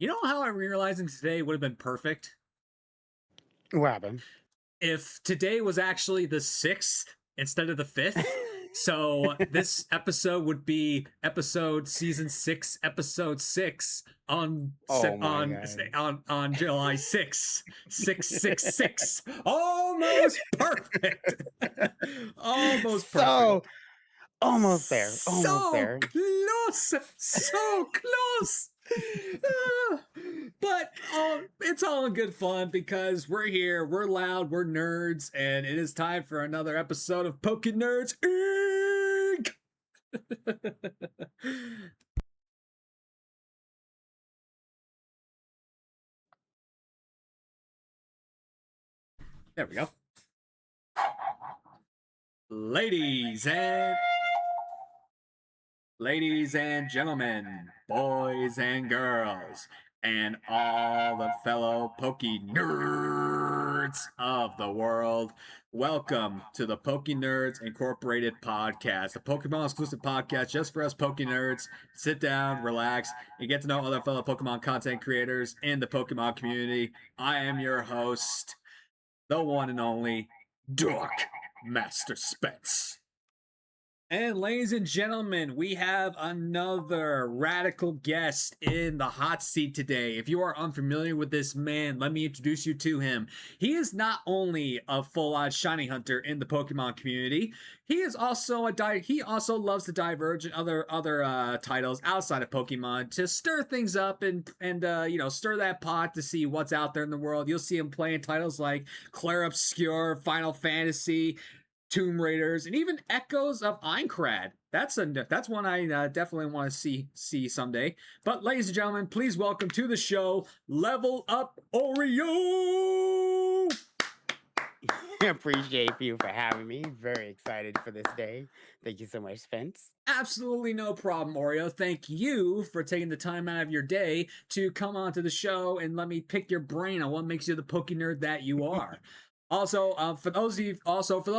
You know how I'm realizing today would have been perfect? What happened? If today was actually the 6th instead of the 5th. So this episode would be episode season 6, episode 6 on Oh my god. on July 6th. 666. Almost perfect. Almost So perfect. almost there. Almost So there. close, so close. Ah, but it's all in good fun because we're here, we're loud, we're nerds, and it is time for another episode of pokeNERDS Inc. There we go. Ladies and Ladies and gentlemen, boys and girls, and all the fellow Poke nerds of the world, welcome to the Poke Nerds Incorporated podcast, a Pokemon exclusive podcast just for us Poke nerds. Sit down, relax, and get to know other fellow Pokemon content creators in the Pokemon community. I am your host, the one and only Dork Master Spence. And ladies and gentlemen, we have another radical guest in the hot seat today. If you are unfamiliar with this man, let me introduce you to him. He is not only a full-on shiny hunter in the Pokemon community, he is also he also loves to diverge in other titles outside of Pokemon to stir things up and stir that pot to see what's out there in the world. You'll see him playing titles like Clair Obscure, Final Fantasy, Tomb Raiders, and even Echoes of Aincrad. That's one I definitely want to see someday. But ladies and gentlemen, please welcome to the show, Level Up Oreo. I appreciate you for having me. Very excited for this day. Thank you so much, Spence. Absolutely no problem, Oreo. Thank you for taking the time out of your day to come onto the show and let me pick your brain on what makes you the Poke Nerd that you are. Also, for those of you, also for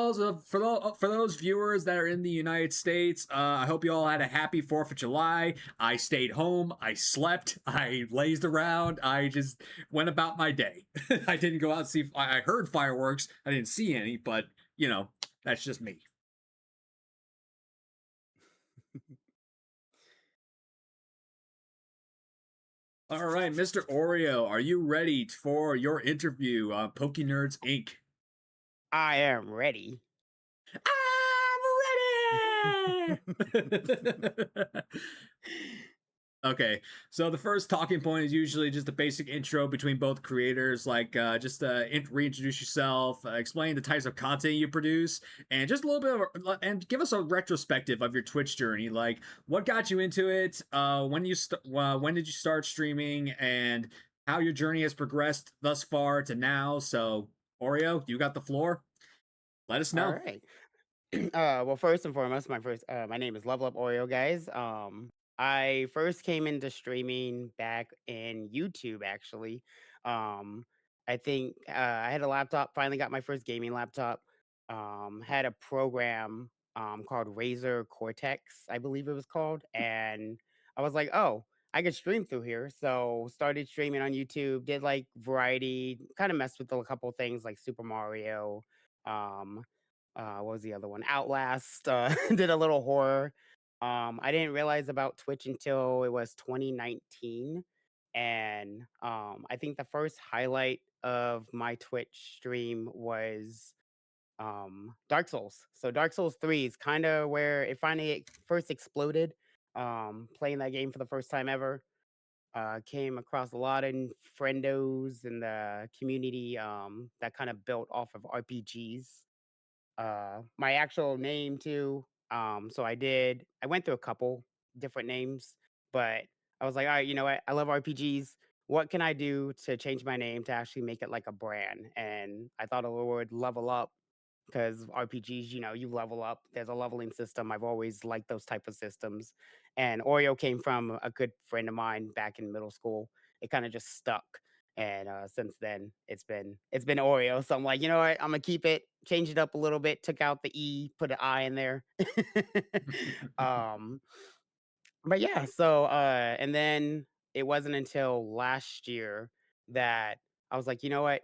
those viewers that are in the United States, I hope you all had a happy 4th of July. I stayed home, I slept, I lazed around, I just went about my day. I didn't go out and see. I heard fireworks, I didn't see any, but that's just me. All right, Mr. Oreo, are you ready for your interview on PokeNERDS Inc.? I am ready. I'm ready! Okay, so the first talking point is usually just a basic intro between both creators, like reintroduce yourself, explain the types of content you produce, and just a little bit of, and give us a retrospective of your Twitch journey, like what got you into it, when did you start streaming, and how your journey has progressed thus far to now. So, Oreo, you got the floor. Let us All know. right. Well, first and foremost, my name is Level Up Oreo, guys. I first came into streaming back in YouTube, actually. Um, I think I had a laptop. Finally, got my first gaming laptop. Had a program called Razer Cortex, I believe it was called, and I was like, oh, I could stream through here. So started streaming on YouTube. Did like variety, kind of messed with a couple things like Super Mario. Um, what was the other one? Outlast. Did a little horror. I didn't realize about Twitch until it was 2019, and I think the first highlight of my Twitch stream was Dark Souls. So Dark Souls 3 is kind of where it finally first exploded. Playing that game for the first time ever. Came across a lot of friendos in the community that kind of built off of RPGs. My actual name too. So I went through a couple different names, but I was like, all right, you know what? I love RPGs. What can I do to change my name to actually make it like a brand? And I thought a word level up because RPGs, you level up. There's a leveling system. I've always liked those type of systems. And Oreo came from a good friend of mine back in middle school. It kind of just stuck. And since then, it's been Oreo. So I'm like, you know what? I'm gonna keep it, change it up a little bit. Took out the E, put an I in there. um, but yeah. So and then it wasn't until last year that I was like, you know what?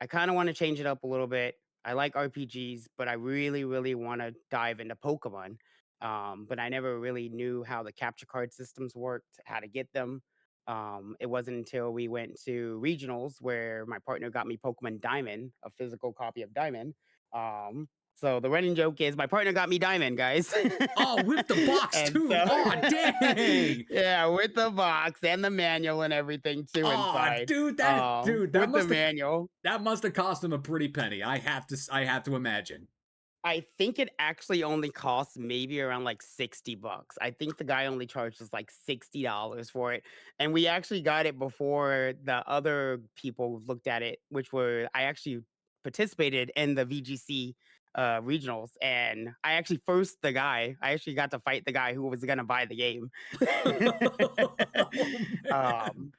I kind of want to change it up a little bit. I like RPGs, but I really, really want to dive into Pokemon. But I never really knew how the capture card systems worked, how to get them. It wasn't until we went to regionals where my partner got me Pokemon Diamond, a physical copy of Diamond. So the running joke is my partner got me Diamond, guys. Oh, with the box And too. so Oh, dang. yeah, with the box and the manual and everything too Oh, inside. dude, With the manual. that must have cost him a pretty penny. I have to imagine. I think it actually only costs maybe around like $60. I think the guy only charged us like $60 for it. And we actually got it before the other people looked at it, which were I actually participated in the VGC regionals and I actually first the guy. I actually got to fight the guy who was gonna buy the game. Oh man. um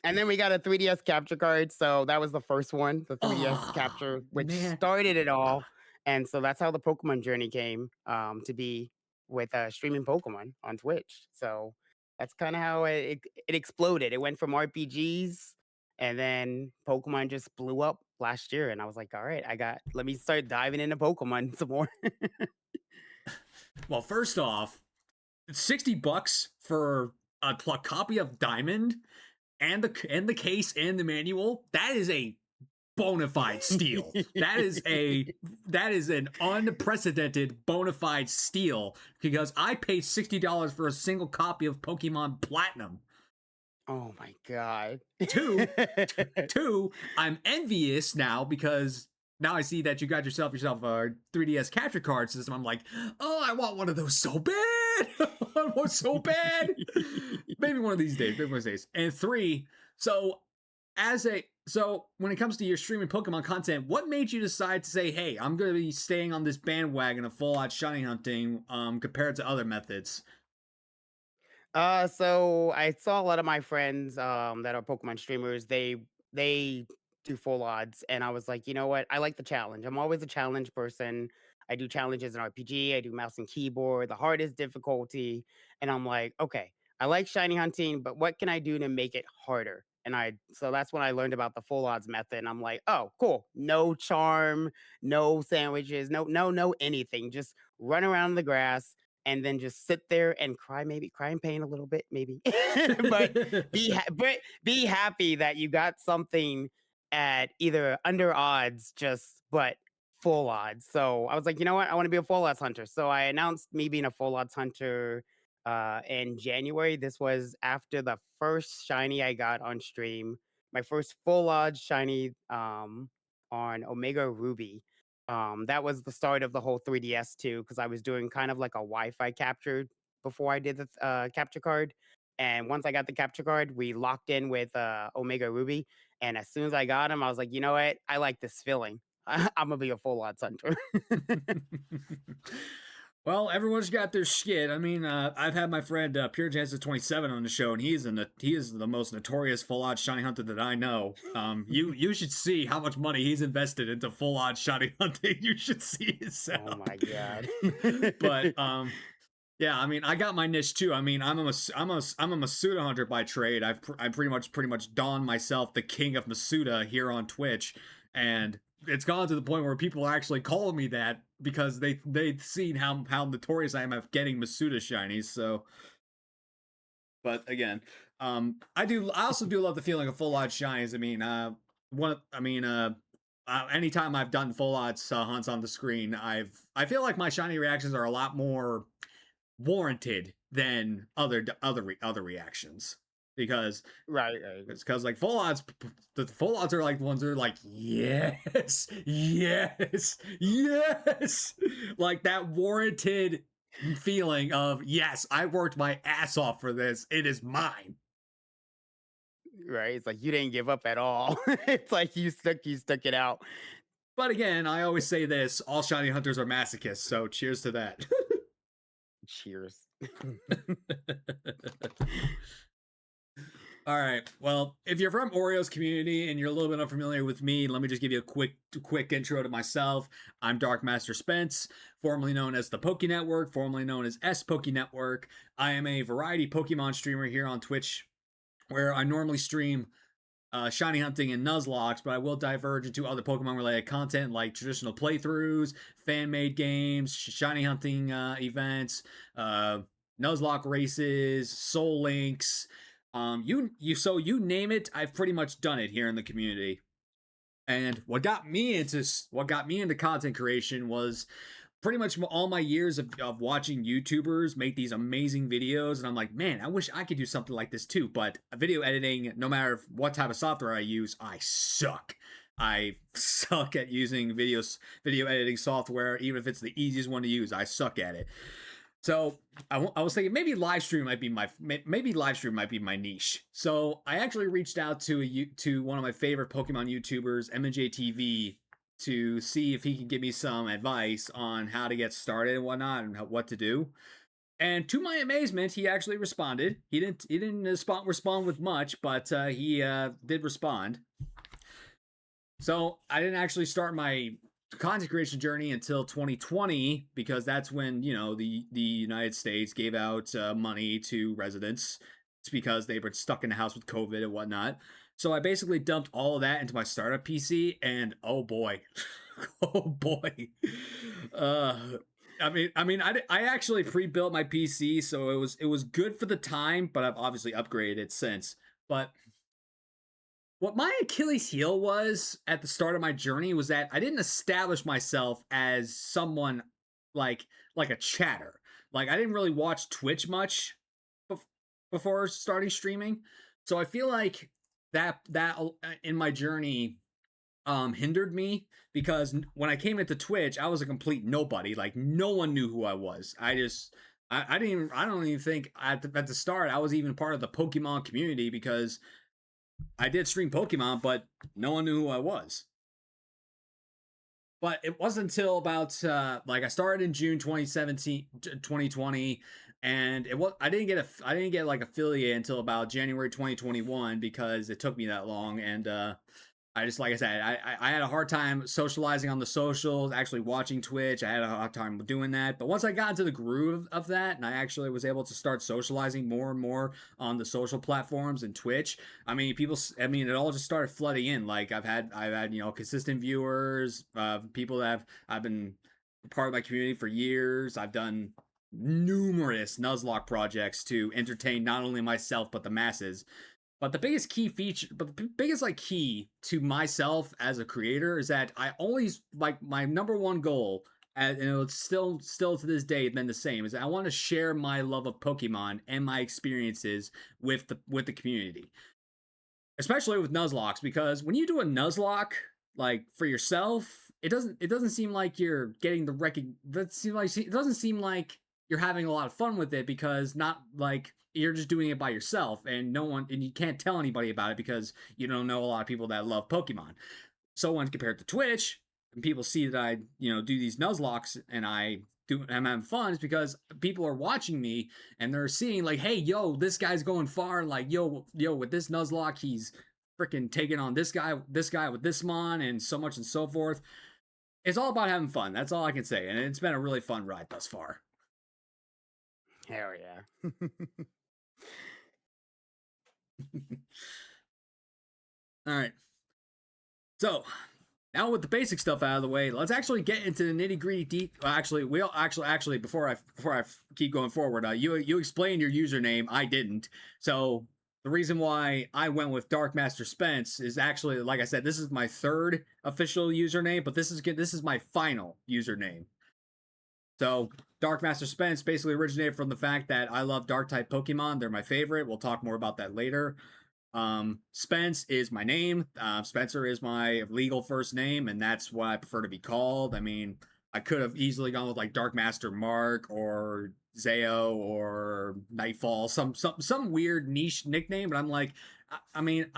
and then we got a 3DS capture card, so that was the first one, the 3DS Oh capture, which man. started it all, and so that's how the Pokemon journey came, to be with, streaming Pokemon on Twitch, so that's kinda how it exploded. It went from RPGs, and then Pokemon just blew up last year, and I was like, "Alright, I got let me start diving into Pokemon some more." Well, first off, $60 for a copy of Diamond and the case and the manual. That is a bona fide steal. That is an unprecedented bona fide steal because I paid $60 for a single copy of Pokemon Platinum. Oh my god. Two, two, I'm envious now because now I see that you got yourself a 3DS capture card system. I'm like, oh, I want one of those so bad. I want so bad. Maybe one of these days. Maybe one of these days. And three, so so when it comes to your streaming Pokemon content, what made you decide to say, hey, I'm gonna be staying on this bandwagon of full out shiny hunting compared to other methods? So I saw a lot of my friends that are Pokemon streamers. They do full odds, and I was like, you know what? I like the challenge. I'm always a challenge person. I do challenges in RPG. I do mouse and keyboard, the hardest difficulty, and I'm like, okay, I like shiny hunting, but what can I do to make it harder? And so that's when I learned about the full odds method. And I'm like, oh, cool. No charm, no sandwiches, no anything. Just run around the grass and then just sit there and cry, maybe cry in pain a little bit, maybe, but but be happy that you got something at either under odds, just but full odds. So I was like, you know what, I want to be a full odds hunter. So I announced me being a full odds hunter in January. This was after the first shiny I got on stream, my first full odds shiny on Omega Ruby. That was the start of the whole 3DS too, because I was doing kind of like a Wi-Fi capture before I did the capture card. And once I got the capture card, we locked in with Omega Ruby. And as soon as I got him, I was like, you know what? I like this feeling. I'm gonna be a full odds hunter. Well, everyone's got their shit. I mean, I've had my friend Pure Chance 27 on the show, and he is the most notorious full on shiny hunter that I know. You should see how much money he's invested into full on shiny hunting. You should see his Oh setup. my god. But yeah, I mean, I got my niche too. I mean, I'm a Masuda hunter by trade. I pretty much donned myself the king of Masuda here on Twitch, and it's gone to the point where people are actually calling me that because they've seen how notorious I am at getting Masuda shinies. So, but again, I also do love the feeling of full odds shinies. I mean, anytime I've done full odds hunts on the screen, I feel like my shiny reactions are a lot more warranted than other reactions because Right, right. it's because like full odds the full odds are like the ones that are like yes yes yes like that warranted feeling of yes, I worked my ass off for this, it is mine. Right. It's like you didn't give up at all. It's like you stuck it out. But again, I always say this, all shiny hunters are masochists, so cheers to that. Cheers. All right. Well, if you're from Oreo's community and you're a little bit unfamiliar with me, let me just give you a quick intro to myself. I'm Dark Master Spence, formerly known as the Poké Network, formerly known as Poké Network. I am a variety Pokemon streamer here on Twitch where I normally stream shiny hunting and Nuzlocke, but I will diverge into other Pokemon related content like traditional playthroughs, fan made games, shiny hunting events, Nuzlocke races, Soul Links. You name it, I've pretty much done it here in the community. And what got me into content creation was pretty much all my years of watching YouTubers make these amazing videos, and I'm like, man, I wish I could do something like this too. But video editing, no matter what type of software I use, I suck. I suck at using video editing software, even if it's the easiest one to use. I suck at it. So I was thinking maybe live stream might be my niche. So I actually reached out to one of my favorite Pokemon YouTubers, MNJTV, to see if he could give me some advice on how to get started and whatnot and what to do. And to my amazement, he actually responded. He didn't respond with much, but he did respond. So I didn't actually start my content creation journey until 2020 because that's when the United States gave out money to residents. It's because they were stuck in the house with COVID and whatnot. So I basically dumped all of that into my startup PC, and oh boy, oh boy. Uh, I actually pre-built my PC, so it was good for the time, but I've obviously upgraded it since. But what my Achilles heel was at the start of my journey was that I didn't establish myself as someone like a chatter. Like I didn't really watch Twitch much before starting streaming. So I feel like that in my journey hindered me because when I came into Twitch, I was a complete nobody. Like no one knew who I was. I don't even think at the start I was even part of the Pokemon community because I did stream Pokemon, but no one knew who I was. But it wasn't until about I started in June 2017, 2020, and I didn't get like affiliate until about January 2021 because it took me that long. And I just, like I said, I had a hard time socializing on the socials, actually watching Twitch. I had a hard time doing that. But once I got into the groove of that, and I actually was able to start socializing more and more on the social platforms and Twitch, it all just started flooding in. Like I've had consistent viewers, people that I've been part of my community for years. I've done numerous Nuzlocke projects to entertain not only myself but the masses. But the biggest key to myself as a creator is that I always like my number one goal, and it's still to this day been the same, is that I want to share my love of Pokemon and my experiences with the community, especially with Nuzlocks, because when you do a Nuzlocke like for yourself, it doesn't seem like you're getting the it doesn't seem like you're having a lot of fun with it because not like you're just doing it by yourself and you can't tell anybody about it because you don't know a lot of people that love Pokemon. So when compared to Twitch, and people see that I do these Nuzlocks and I'm having fun, is because people are watching me and they're seeing like, hey, yo, this guy's going far. Like, yo, with this Nuzlocke, he's freaking taking on this guy with this mon and so much and so forth. It's all about having fun. That's all I can say, and it's been a really fun ride thus far. Hell yeah. All right. So now with the basic stuff out of the way, let's actually get into the nitty gritty. Actually, before I keep going forward, you explained your username. I didn't. So the reason why I went with Dark Master Spence is actually, like I said, this is my third official username, but this is my final username. So Dark Master Spence basically originated from the fact that I love Dark type Pokemon. They're my favorite. We'll talk more about that later. Spence is my name. Spencer is my legal first name, and that's what I prefer to be called. I mean, I could have easily gone with like Dark Master Mark or Zeo or Nightfall, some weird niche nickname. But I'm like, I mean,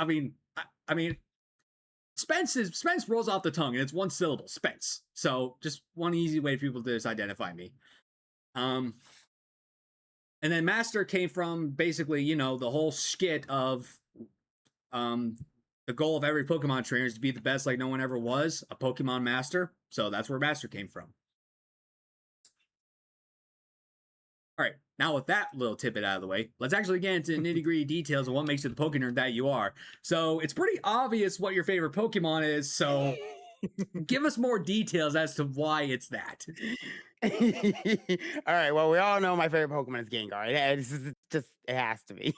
Spence rolls off the tongue, and it's one syllable, Spence. So just one easy way for people to just identify me. And then Master came from basically, the whole skit of the goal of every Pokemon trainer is to be the best like no one ever was, a Pokemon Master. So that's where Master came from. All right, Now, with that little tidbit out of the way, let's actually get into nitty gritty details of what makes you the Poké that you are. So, it's pretty obvious what your favorite Pokemon is. So, give us more details as to why it's that. All right. Well, we all know my favorite Pokemon is Gengar. This is just it has to be.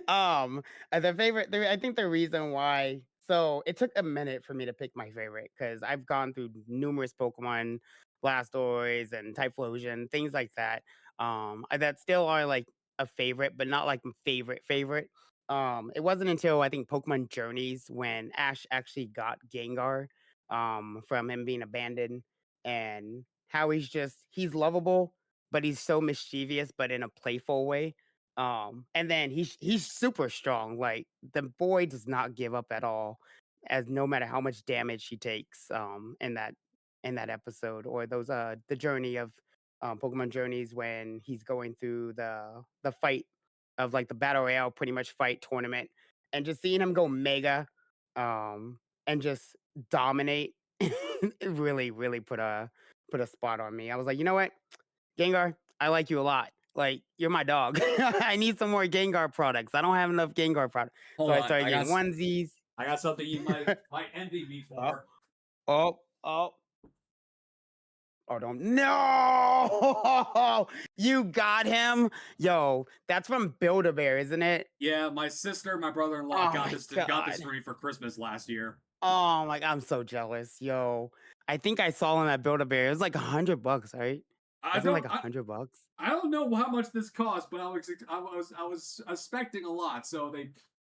um, the favorite. I think the reason why. So it took a minute for me to pick my favorite because I've gone through numerous Pokemon, Blastoise and Typhlosion, things like that. That still are like a favorite, but not like favorite. It wasn't until I think Pokemon Journeys when Ash actually got Gengar, from him being abandoned and how he's lovable, but he's so mischievous, but in a playful way. And then he's super strong. Like the boy does not give up at all, as no matter how much damage he takes. In that episode or those the journey of Pokemon journeys when he's going through the fight of like the battle royale pretty much fight tournament and just seeing him go mega and just dominate it really put a spot on me. I was like, you know what, Gengar, I like you a lot. Like you're my dog. I need some more Gengar products. I don't have enough Gengar products, so Hold I on, started getting onesies. I got something you might envy me Oh, for. oh, oh, oh! Don't no! You got him, yo. That's from Build a Bear, isn't it? Yeah, my sister, my brother-in-law Oh my got this god. for me for Christmas last year. Oh my, I'm so jealous, yo. I think I saw him at Build a Bear. It was like $100, right? I Wasn't it don't like $100? I don't know how much this cost, but I was expecting a lot, so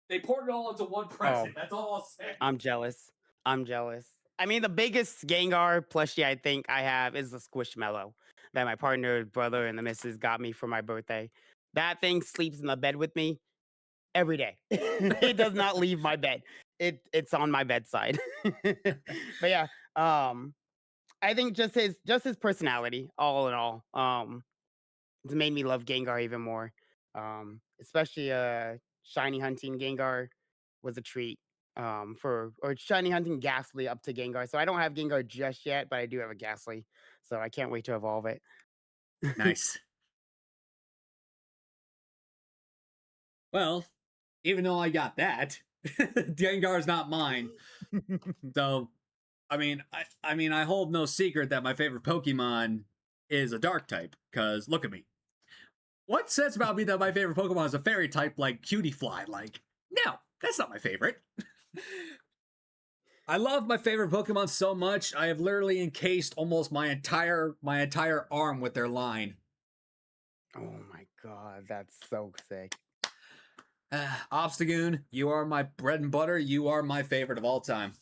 they poured it all into one Oh, present. That's all I'll say. I'm jealous. I'm jealous. I mean, the biggest Gengar plushie I think I have is the Squishmallow that my partner, brother, and the missus got me for my birthday. That thing sleeps in the bed with me every day. It does not leave my bed. It's on my bedside. But yeah, I think just his personality, all in all, it's made me love Gengar even more. Especially shiny hunting Gengar was a treat. For or shiny hunting Ghastly up to Gengar. So I don't have Gengar just yet, but I do have a Ghastly. So I can't wait to evolve it. Nice. Well, even though I got that, Gengar's not mine. So, I hold no secret that my favorite Pokemon is a Dark type. Cause look at me. What says about me that my favorite Pokemon is a Fairy type like Cutie Fly? Like, no, that's not my favorite. I love my favorite Pokemon so much. I have literally encased almost my entire arm with their line. Oh my god, that's so sick. Obstagoon, you are my bread and butter. You are my favorite of all time.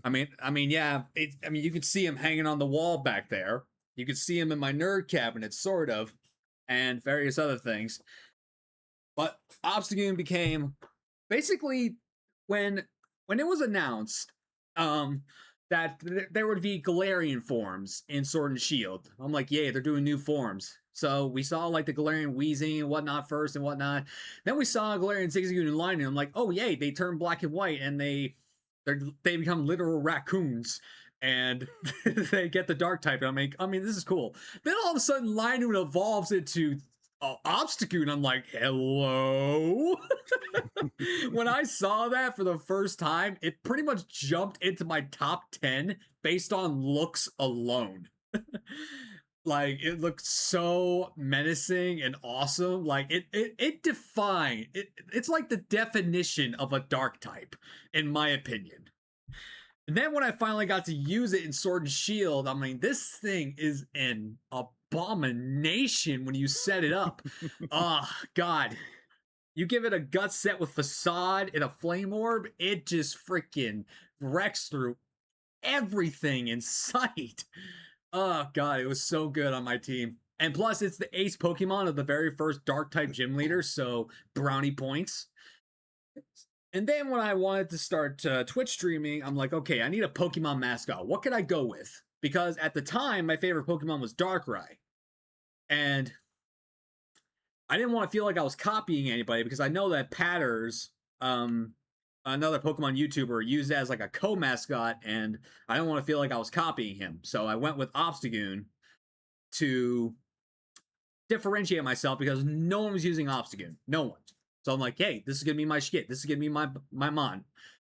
Yeah. You could see him hanging on the wall back there. You could see him in my nerd cabinet, sort of, and various other things. But Obstagoon became basically when when it was announced um that there would be Galarian forms in Sword and Shield. I'm like, yay, they're doing new forms. So we saw like the Galarian Wheezing and whatnot first and whatnot. Then we saw Galarian Zigzagoon and Lightning. I'm like, oh yay, they turn black and white and they become literal raccoons and they get the dark type. And this is cool. Then all of a sudden, Lightning evolves into Obstagoon. I'm like, hello. When I saw that for the first time, it pretty much jumped into my top 10 based on looks alone. Like it looks so menacing and awesome. Like it defined it's like the definition of a dark type, in my opinion. And then when I finally got to use it in Sword and Shield, this thing is an abomination when you set it up. Oh God. You give it a gut set with Facade and a Flame Orb, it just freaking wrecks through everything in sight. Oh God, it was so good on my team. And plus, it's the ace Pokemon of the very first Dark type gym leader, so brownie points. And then when I wanted to start Twitch streaming, I'm like, okay, I need a Pokemon mascot. What could I go with? Because at the time, my favorite Pokemon was Darkrai. And I didn't want to feel like I was copying anybody because I know that Patters, another Pokemon YouTuber, used it as like a co-mascot, and I didn't want to feel like I was copying him. So I went with Obstagoon to differentiate myself because no one was using Obstagoon. No one. So I'm like, hey, this is gonna be my shit. This is gonna be my mon.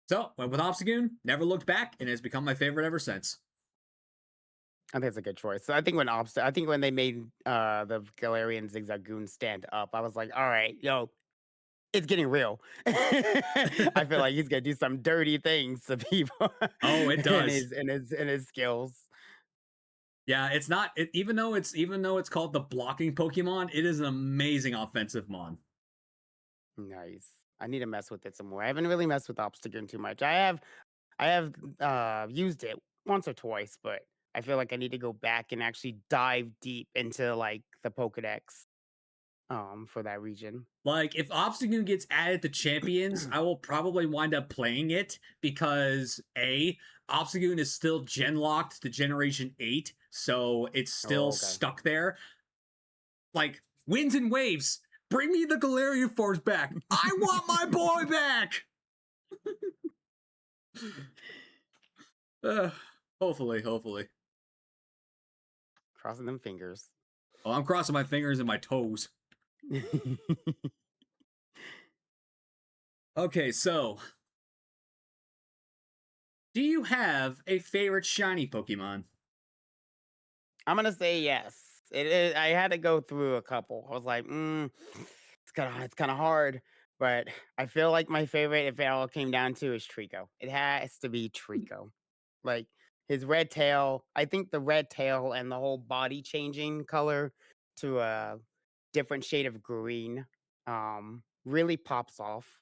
So went with Obstagoon, never looked back, and it's become my favorite ever since. I think it's a good choice. So I think when they made the Galarian Zigzagoon stand up, I was like, all right, yo, it's getting real. I feel like he's gonna do some dirty things to people Oh, it does. in his skills. Yeah, it's not even though it's called the blocking Pokemon, it is an amazing offensive mon. Nice. I need to mess with it some more. I haven't really messed with Obstagoon too much. I have used it once or twice, but I feel like I need to go back and actually dive deep into like the Pokedex for that region. Like, if Obstagoon gets added to Champions, I will probably wind up playing it because A, Obstagoon is still gen locked to Generation 8, so it's still Oh, okay. stuck there. Like, winds and waves, bring me the Galarian Force back. I want my boy back. Uh, hopefully. Crossing them fingers. Oh, I'm crossing my fingers and my toes. Okay, so do you have a favorite shiny Pokemon? I'm gonna say yes. It is. I had to go through a couple. I was like, it's kind of hard, but I feel like my favorite, if it all came down to, is Trico. It has to be Trico. Like his red tail. I think the red tail and the whole body changing color to a different shade of green really pops off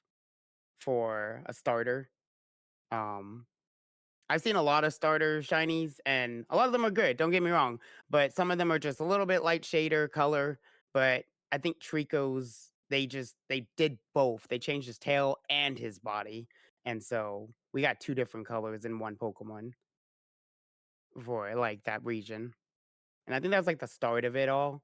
for a starter. Um, I've seen a lot of starter shinies, and a lot of them are good. Don't get me wrong, but some of them are just a little bit light shader color. But I think Trico's they did both. They changed his tail and his body, and so we got two different colors in one Pokemon for like that region. And I think that was like the start of it all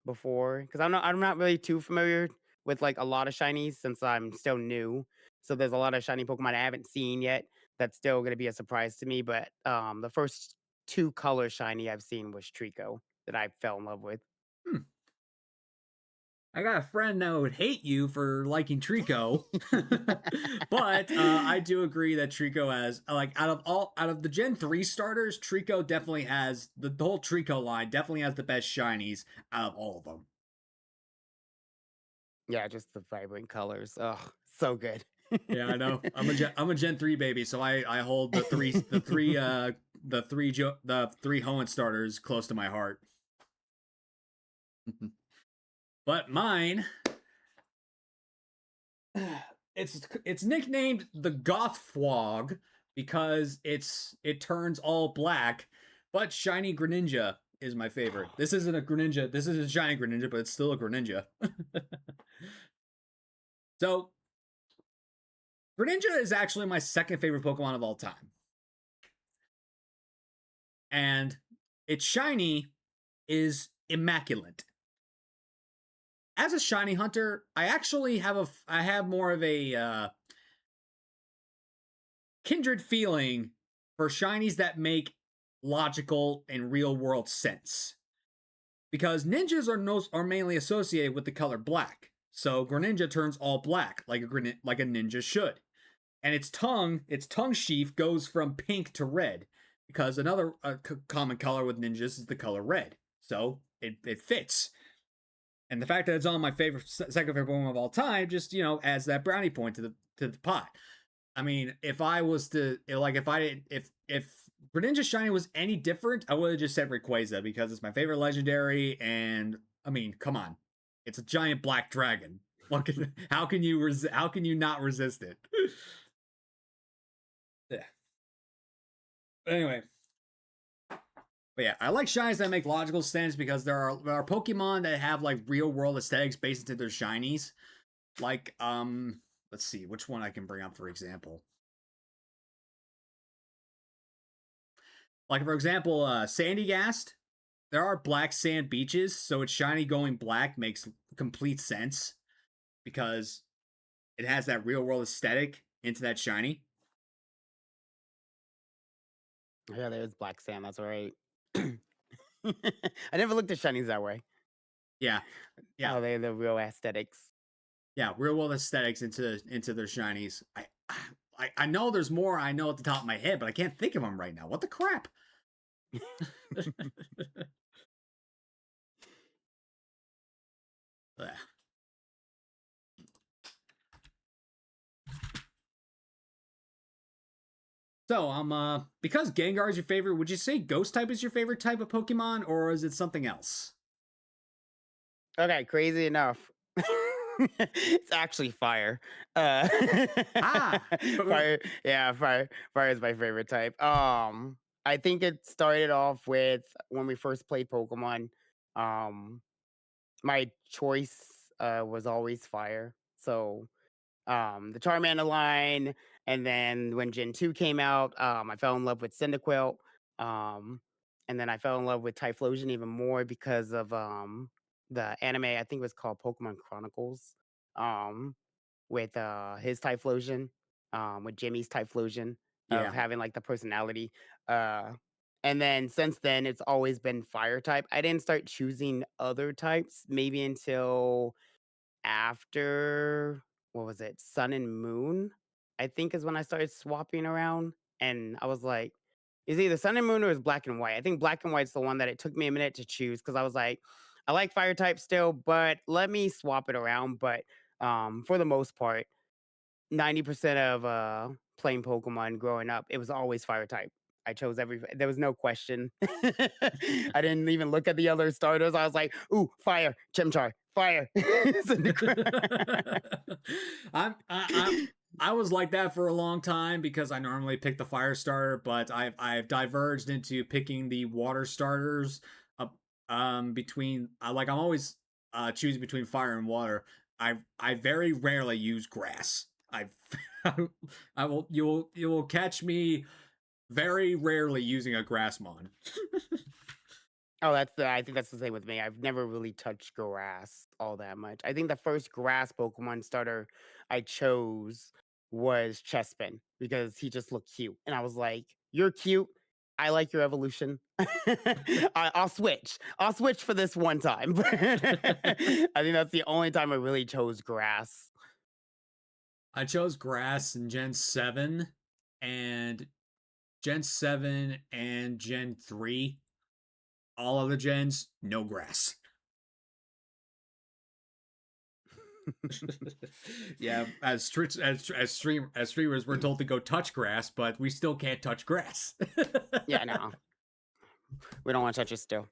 before, because I'm not really too familiar with like a lot of shinies since I'm still new. So there's a lot of shiny Pokemon I haven't seen yet that's still gonna be a surprise to me. But the first two color shiny I've seen was Trico that I fell in love with. Hmm. I got a friend that would hate you for liking Trico, but I do agree that Trico has like out of the Gen 3 starters, Trico definitely has the whole Trico line definitely has the best shinies out of all of them. Yeah, just the vibrant colors. Oh, so good. Yeah, I know. I'm a Gen 3 baby, so I hold the three Hoenn starters close to my heart. But mine, it's nicknamed the Gothfwog because it turns all black, but shiny Greninja is my favorite. This isn't a Greninja, this is a shiny Greninja, but it's still a Greninja. So Greninja is actually my second favorite Pokemon of all time. And its shiny is immaculate. As a shiny hunter, I actually I have more of a kindred feeling for shinies that make logical and real world sense. Because ninjas are mainly associated with the color black. So Greninja turns all black like like a ninja should. And its tongue sheath goes from pink to red because another common color with ninjas is the color red. So it fits. And the fact that it's on my second favorite Pokemon of all time just, adds that brownie point to the pot. I mean, if I was to like, if I didn't, if Greninja Shiny was any different, I would have just said Rayquaza because it's my favorite legendary, and I mean, come on, it's a giant black dragon. How can you not resist it? Yeah. Anyway, but yeah, I like shinies that make logical sense because there are Pokemon that have like real world aesthetics based into their shinies. Like, let's see which one I can bring up for example. Like for example, Sandygast. There are black sand beaches, so its shiny going black makes complete sense because it has that real world aesthetic into that shiny. Yeah, there's Black Sand. That's right. I never looked at shinies that way. Yeah, yeah, Oh, they're the real aesthetics. yeah. Real world aesthetics into their shinies. I know there's more. I know at the top of my head, but I can't think of them right now. What the crap? Ugh. So, because Gengar is your favorite, would you say Ghost type is your favorite type of Pokemon, or is it something else? Okay, crazy enough. It's actually fire. Uh, Ah, fire, yeah, fire is my favorite type. I think it started off with when we first played Pokemon. Um, my choice was always fire. So the Charmander line, and then when Gen 2 came out, I fell in love with Cyndaquil, um, and then I fell in love with Typhlosion even more because of the anime. I think it was called Pokemon Chronicles, um, with his Typhlosion, with Jimmy's Typhlosion of yeah. having like the personality. Uh, and then since then, it's always been Fire type. I didn't start choosing other types maybe until after what was it? Sun and Moon, I think is when I started swapping around, and I was like, "It's either Sun and Moon or it's Black and White." I think Black and White's the one that it took me a minute to choose because I was like, "I like Fire type still, but let me swap it around." But for the most part, 90% of playing Pokemon growing up, it was always Fire type. I chose there was no question. I didn't even look at the other starters. I was like, "Ooh, fire, Chimchar, fire." Cyndaquil. I'm I was like that for a long time because I normally pick the fire starter, but I've diverged into picking the water starters. Uh, between like I'm always choosing between fire and water. I very rarely use grass. I I will you will catch me very rarely using a grass mon. Oh, I think that's the same with me. I've never really touched grass all that much. I think the first grass Pokemon starter I chose was Chespin because he just looked cute. And I was like, "You're cute. I like your evolution. I'll switch. I'll switch for this one time." I think that's the only time I really chose grass. I chose grass in Gen 7 and Gen 7 and Gen 3. All other gens, no grass. Yeah, as streamers, we're told to go touch grass, but we still can't touch grass. Yeah, no. We don't want to touch it still.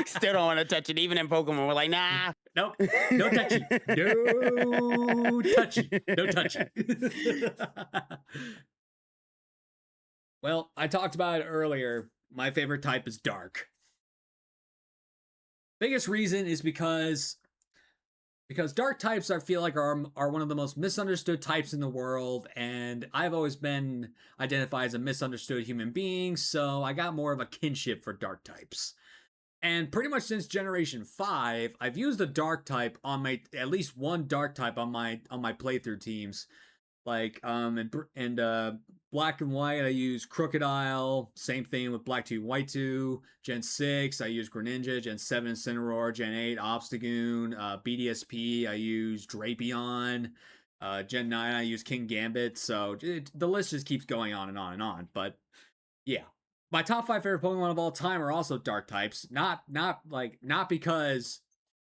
Still don't want to touch it. Even in Pokemon, we're like, nah. Nope, no touchy, no touchy, no touchy. Well, I talked about it earlier. My favorite type is dark. Biggest reason is because dark types I feel like are one of the most misunderstood types in the world, and I've always been identified as a misunderstood human being, so I got more of a kinship for dark types. And pretty much since Generation 5, I've used a dark type on my at least one dark type on my playthrough teams. Like and black and white I use Crocodile. Same thing with Black 2 White 2. Gen 6 I use Greninja. Gen 7 Incineroar. Gen 8 Obstagoon. BDSP I use Drapion. Gen 9 I use King Gambit. So the list just keeps going on and on and on. But yeah. My top 5 favorite Pokemon of all time are also dark types. Not because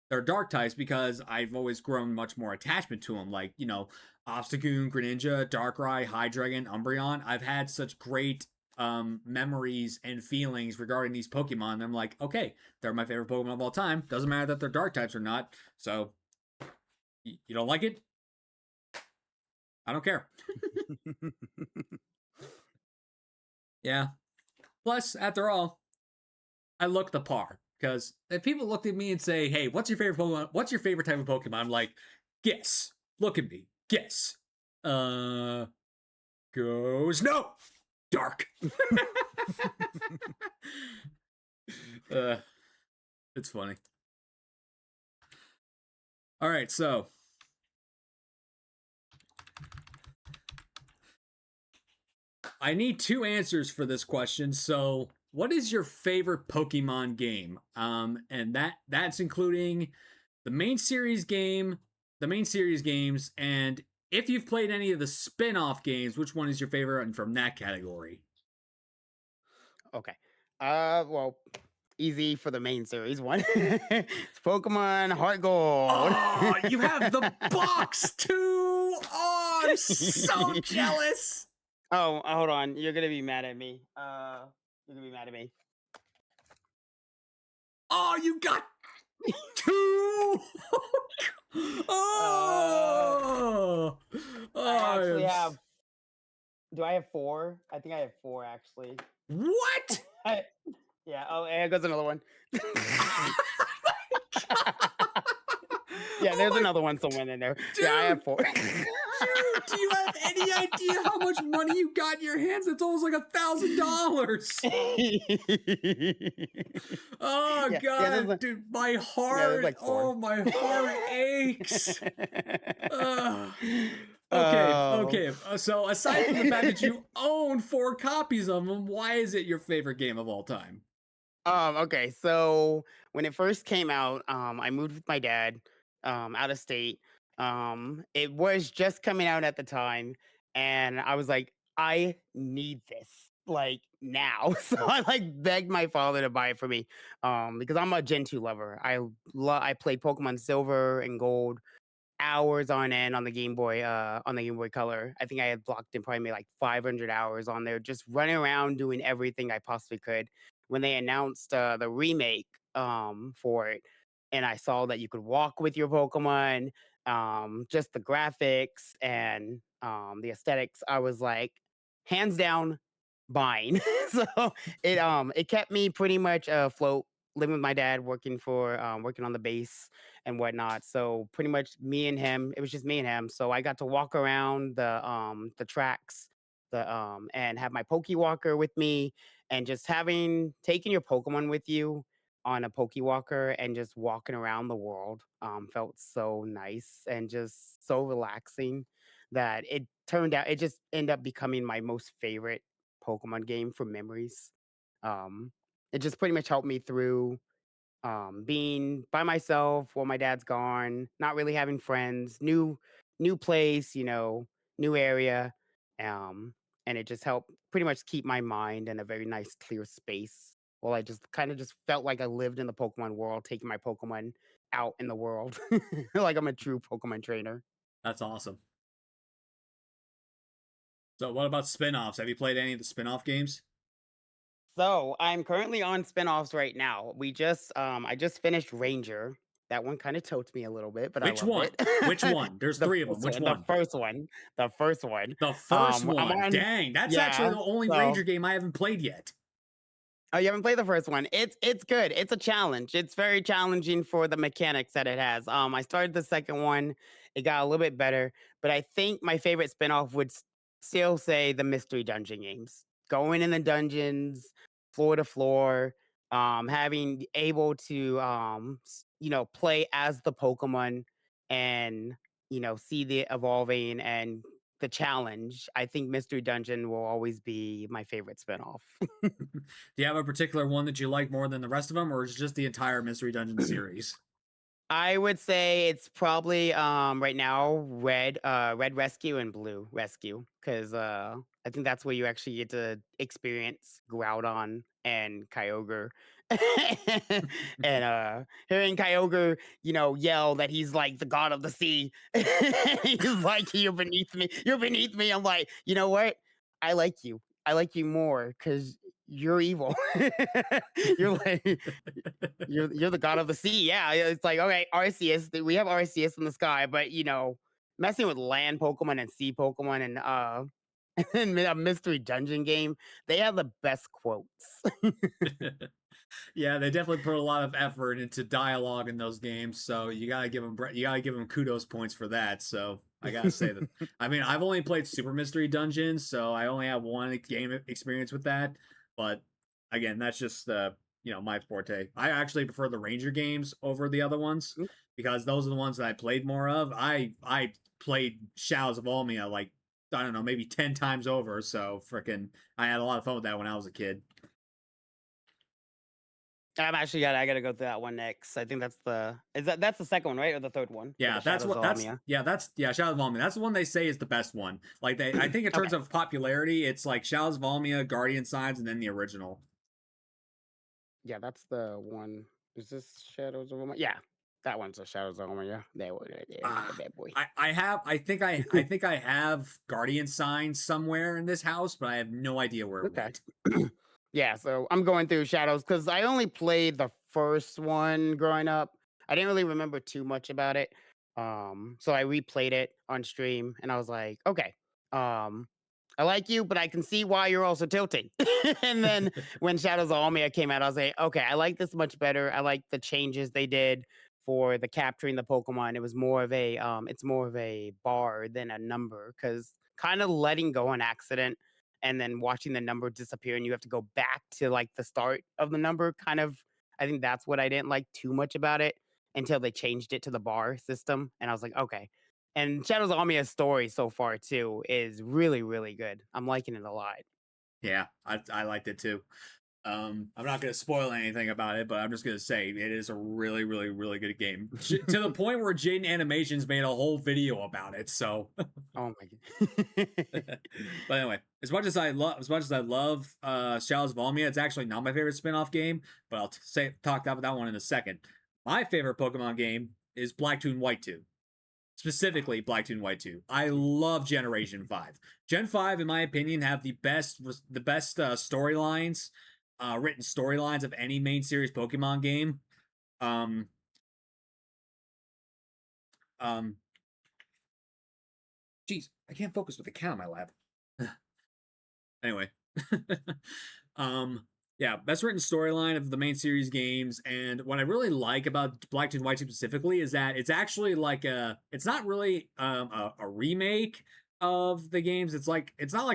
they're dark types, because I've always grown much more attachment to them. Like, Obstagoon, Greninja, Darkrai, Hydreigon, Umbreon. I've had such great memories and feelings regarding these Pokemon. I'm like, okay, they're my favorite Pokemon of all time. Doesn't matter that they're dark types or not. So, you don't like it? I don't care. Yeah. Plus, after all, I look the par. Because if people looked at me and say, hey, what's your favorite Pokemon? What's your favorite type of Pokemon? I'm like, guess. Look at me. Guess. Uh, goes no. Dark. uh, it's funny. All right, so I need two answers for this question. So what is your favorite Pokemon game? And that's including the main series game, the main series games, and if you've played any of the spin-off games, which one is your favorite and from that category? Okay. Well, easy for the main series one. It's Pokemon Heart Gold. Oh, you have the box too! Oh, I'm so jealous! Oh, hold on. You're gonna be mad at me. You're gonna be mad at me. Oh, you got two! Uh, Oh! I Oh, actually have. Do I have four? I think I have four actually. what? I, yeah. Oh, and goes another one. Yeah, Oh there's my another one somewhere in there. Yeah, I dude! have four. Dude, do you have any idea how much money you got in your hands? That's almost like $1,000. Oh Yeah, god, dude, my there's heart. like four. Oh, my heart aches. Ugh. Okay, Oh. okay. So aside from the fact that you own 4 copies of them, why is it your favorite game of all time? Okay, so when it first came out, I moved with my dad, out of state. It was just coming out at the time, and I was like, I need this like now. So I like begged my father to buy it for me, because I'm a Gen 2 lover. I played Pokemon Silver and Gold hours on end on the Game Boy Color. I think I had blocked in probably maybe like 500 hours on there, just running around doing everything I possibly could. When they announced the remake for it, and I saw that you could walk with your Pokemon, just the graphics and the aesthetics, I was like, hands down, buying. So it kept me pretty much afloat. Living with my dad, working on the base and whatnot. So pretty much me and him, it was just me and him. So I got to walk around the tracks, and have my Poke Walker with me, and just having taking your Pokemon with you on a Poke Walker and just walking around the world felt so nice and just so relaxing that it just ended up becoming my most favorite Pokemon game for memories. Um it just pretty much helped me through being by myself while my dad's gone, not really having friends, new place, new area. Um, and it just helped pretty much keep my mind in a very nice, clear space. While I just kind of just felt like I lived in the Pokemon world, taking my Pokemon out in the world. Like I'm a true Pokemon trainer. That's awesome. So what about spin-offs? Have you played any of the spin-off games? So I'm currently on spinoffs right now. I just finished Ranger. That one kind of choked me a little bit, but I Which loved one? it. Which one? There's The 3 of them. first Which one, the one? first one, the first one. The first I'm one. on, Dang, that's actually yeah. the only So Ranger game I haven't played yet. Oh, you haven't played the first one. It's good. It's a challenge. It's very challenging for the mechanics that it has. I started the second one. It got a little bit better, but I think my favorite spinoff would still say the mystery dungeon games. Going in the dungeons, floor to floor, having able to play as the Pokemon and see the evolving and the challenge. I think Mystery Dungeon will always be my favorite spinoff. Do you have a particular one that you like more than the rest of them, or is it just the entire Mystery Dungeon series? I would say it's probably right now red rescue and blue rescue because I think that's where you actually get to experience Groudon and Kyogre. And hearing Kyogre, yell that he's like the god of the sea. He's like, you're beneath me, you're beneath me. I'm like, you know what? I like you. I like you more because you're evil. You're like you're the god of the sea. Yeah, it's like, okay, Arceus. We have Arceus in the sky, but messing with land Pokemon and sea Pokemon and and a mystery dungeon game, they have the best quotes. Yeah, they definitely put a lot of effort into dialogue in those games, so you gotta give them kudos points for that. So I gotta say that. I mean, I've only played Super Mystery Dungeons, so I only have one game experience with that. But again, that's just my forte. I actually prefer the Ranger games over the other ones because those are the ones that I played more of. I played Shadows of Almia like I don't know, maybe 10 times over. So freaking, I had a lot of fun with that when I was a kid. I gotta go through that one next. I think that's the second one, right? Or the third one for Yeah, the Shadows of Lamia. that's yeah, Shadows of Valmia. That's the one they say is the best one. Like I think in terms Okay. of popularity, it's like Shadows of Valmia, Guardian Signs, and then the original. Yeah, that's the one. Is this Shadows of Lamia? Yeah. That one's the Shadows of Lamia. That one right there. The Ah, bad boy. I think I have Guardian Signs somewhere in this house, but I have no idea where it Okay. went. Yeah, so I'm going through Shadows because I only played the first one growing up. I didn't really remember too much about it. So I replayed it on stream and I was like, okay, I like you, but I can see why you're also tilting. And then when Shadows of Almia came out, I was like, okay, I like this much better. I like the changes they did for the capturing the Pokemon. It was more of a it's more of a bar than a number because kind of letting go on accident and then watching the number disappear and you have to go back to like the start of the number kind of I think that's what I didn't like too much about it until they changed it to the bar system and I was like, okay. And Shadows of Almia's story so far too is really, really good. I'm liking it a lot. Yeah, I liked it too. I'm not going to spoil anything about it, but I'm just going to say it is a really, really, really good game to the point where Jaden Animations made a whole video about it. So, Oh my god. but anyway, as much as I love Shadows of Valmia, it's actually not my favorite spin-off game. But I'll talk about that one in a second. My favorite Pokemon game is Black 2 and White 2, specifically Black 2 and White 2. I love Generation 5. Gen 5, in my opinion, have the best storylines, written storylines of any main series Pokemon game. Um, um, Jeez, I can't focus with the cat on my lap. Anyway, um, yeah, best written storyline of the main series games, and what I really like about Black 2 and White 2 specifically is that it's actually like it's not really a remake of the games. It's not like it's not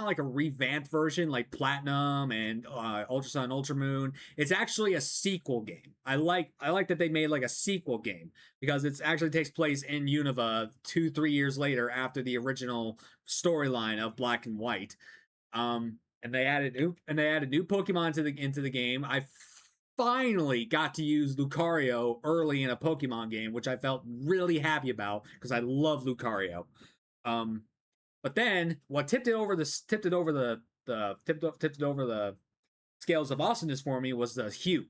like a revamped version like Platinum and Ultra Sun, Ultra Moon. It's actually a sequel game. I like that they made like a sequel game because it actually takes place in Unova 2-3 years later after the original storyline of Black and White. And they added new Pokemon to the into the game. I finally got to use Lucario early in a Pokemon game, which I felt really happy about because I love Lucario. Um, but then what tipped it over the scales of awesomeness for me was the Hugh.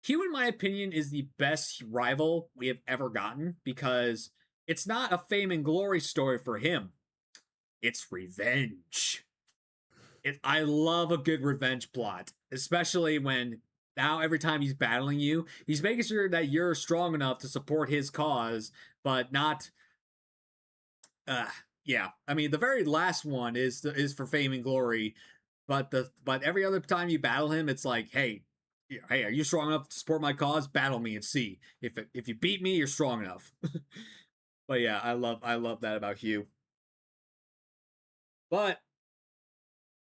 Hugh, in my opinion, is the best rival we have ever gotten because it's not a fame and glory story for him. It's revenge. I love a good revenge plot, especially when now every time he's battling you, he's making sure that you're strong enough to support his cause, but not. Uh, yeah, I mean the very last one is for fame and glory, but every other time you battle him, it's like, hey, are you strong enough to support my cause? Battle me and see if you beat me, you're strong enough. But yeah, I love that about Hugh. But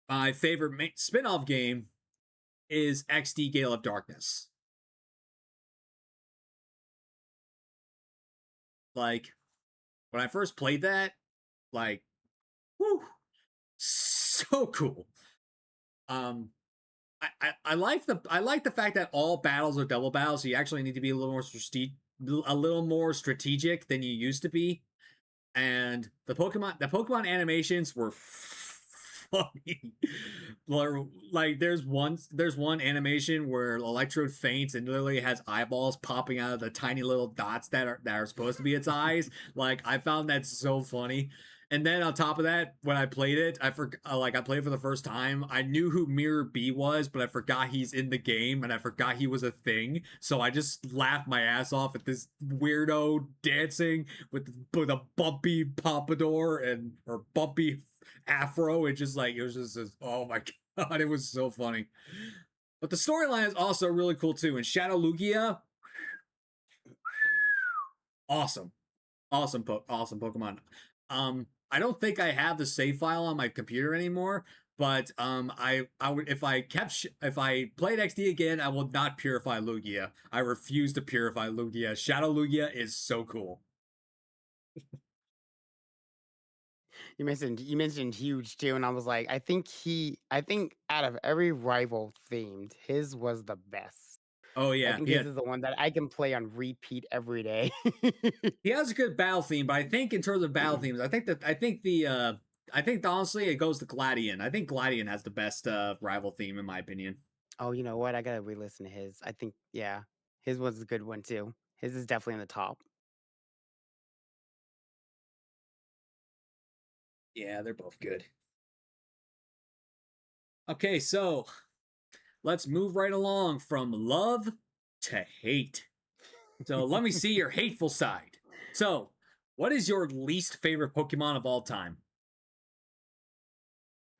my favorite spin-off game is XD Gale of Darkness. Like when I first played that, like, whew, so cool. Um, I like the fact that all battles are double battles. So you actually need to be a little more strategic than you used to be. And the Pokemon animations were funny. Like there's one animation where Electrode faints and literally has eyeballs popping out of the tiny little dots that are supposed to be its eyes. Like I found that so funny. And then on top of that, when I played it, I played it for the first time. I knew who Mirror B was, but I forgot he's in the game, and I forgot he was a thing. So I just laughed my ass off at this weirdo dancing with a bumpy pompadour and or bumpy afro. It was just oh my god, it was so funny. But the storyline is also really cool too. And Shadow Lugia, awesome, awesome Pokemon. I don't think I have the save file on my computer anymore, but I would if I played XD again, I will not purify Lugia. I refuse to purify Lugia. Shadow Lugia is so cool. you mentioned huge too, and I was like, I think out of every rival themed, his was the best. Oh I yeah, think his is the one that I can play on repeat every day. he has a good battle theme, but I think in terms of battle themes, I think honestly it goes to Gladian. I think Gladian has the best rival theme in my opinion. Oh, you know what? I gotta re-listen to his. I think, yeah, his was a good one too. His is definitely in the top. Yeah, they're both good. Okay, so let's move right along from love to hate. So let me see your hateful side. So, what is your least favorite Pokemon of all time?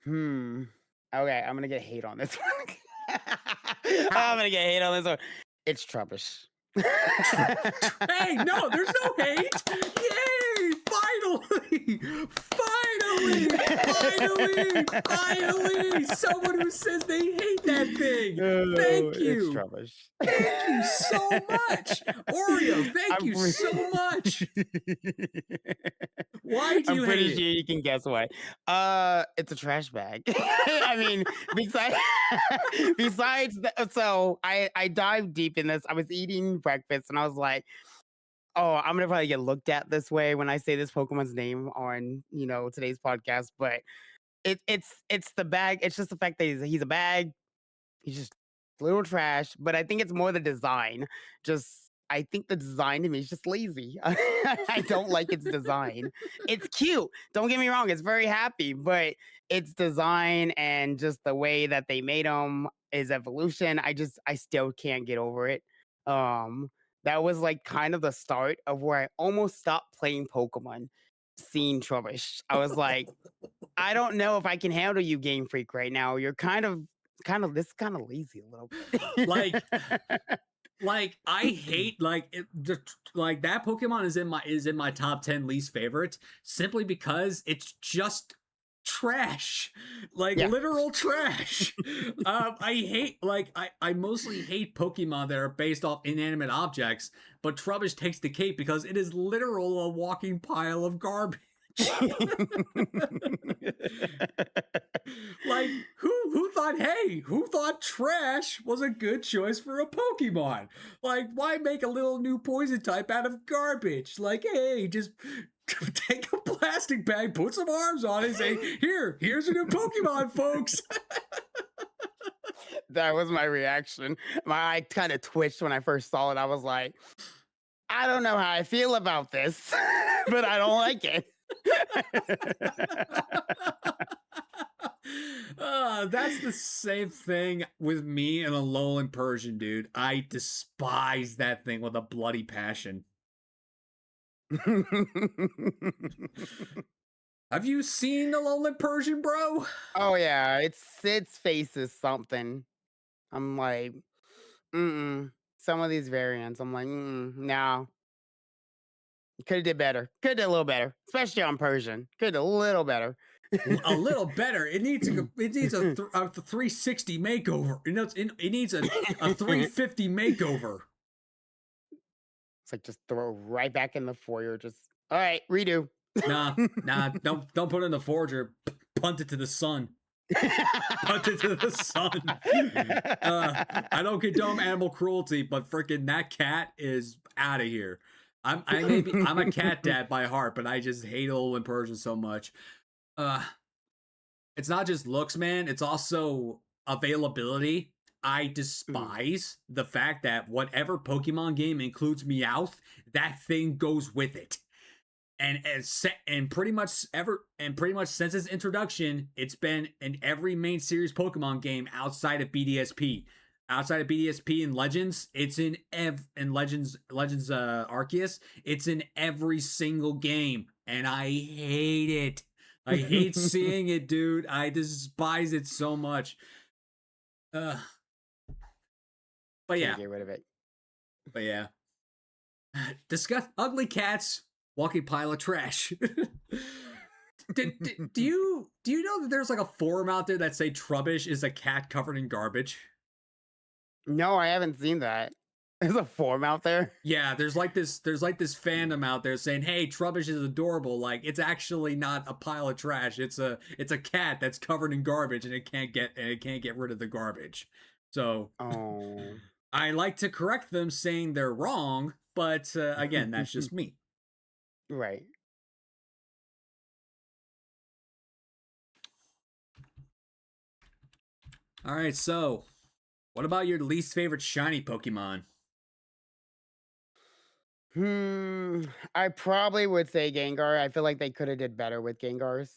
Hmm. Okay, I'm gonna get hate on this one. I'm How? gonna get hate on this one. It's Trubbish. Hey, no, there's no hate. Yay! Finally! Finally! Someone who says they hate that thing. Oh, Thank it's you. Trubbish. Thank you so much. Oreo, thank I'm you so much. pretty Why do I'm you pretty hate sure it? you can guess why. It's a trash bag. I mean, besides besides so I dived deep in this. I was eating breakfast and I was like, "Oh, I'm gonna probably get looked at this way when I say this Pokemon's name on, today's podcast." But it's the bag. It's just the fact that he's a bag. He's just a little trash, but I think it's more the design. Just I think the design to me is just lazy. I don't like its design. It's cute. Don't get me wrong, it's very happy, but its design and just the way that they made him, his evolution, I still can't get over it. Um that was like kind of the start of where I almost stopped playing Pokemon, seeing Trubbish. I was like, I don't know if I can handle you, Game Freak, right now. You're kind of lazy a little Like bit. I hate like that Pokemon is in my top 10 least favorites simply because it's just trash. Like Yeah. literal trash. I hate I mostly hate Pokemon that are based off inanimate objects, but Trubbish takes the cake because it is literal a walking pile of garbage. Like who thought trash was a good choice for a Pokemon? Like why make a little new poison type out of garbage? Like hey, just take a plastic bag, put some arms on it, and say here's a new Pokemon, folks. That was my reaction. My eye kind of twitched when I first saw it. I was like, I don't know how I feel about this, but I don't like it. That's the same thing with me and a Alolan Persian, dude. I despise that thing with a bloody passion. Have you seen the Alolan Persian, bro? Oh yeah, its face is something. I'm like, mm-mm. Some of these variants, I'm like, no, could have did better. Could have did a little better, especially on Persian. Could have did a little better. A little better. It needs a 360 makeover. It needs a 350 makeover. It's like just throw right back in the foyer. Just all right, redo. Don't put it in the forger. Punt it to the sun. Punt it to the sun. I don't condone animal cruelty, but freaking that cat is out of here. I'm a cat dad by heart, but I just hate Olin Persian so much. Uh, it's not just looks, man. It's also availability. I Mhm. despise the fact that whatever Pokemon game includes Meowth, that thing goes with it. And pretty much since its introduction, it's been in every main series Pokemon game outside of BDSP. Outside of BDSP and Legends, it's in Legends Arceus, it's in every single game, and I hate it. I hate seeing it, dude. I despise it so much. Uh, but Can't yeah, get rid of it. but yeah. Discuss ugly cats, walking pile of trash. Do you know that there's like a forum out there that say Trubbish is a cat covered in garbage? No, I haven't seen that. There's a form out there. Yeah, there's like this fandom out there saying, "Hey, Trubbish is adorable." Like it's actually not a pile of trash. It's a cat that's covered in garbage and it can't get rid of the garbage. So Oh. I like to correct them saying they're wrong, but again, that's just me. Right. All right, so what about your least favorite shiny Pokemon? Hmm, I probably would say Gengar. I feel like they coulda did better with Gengars.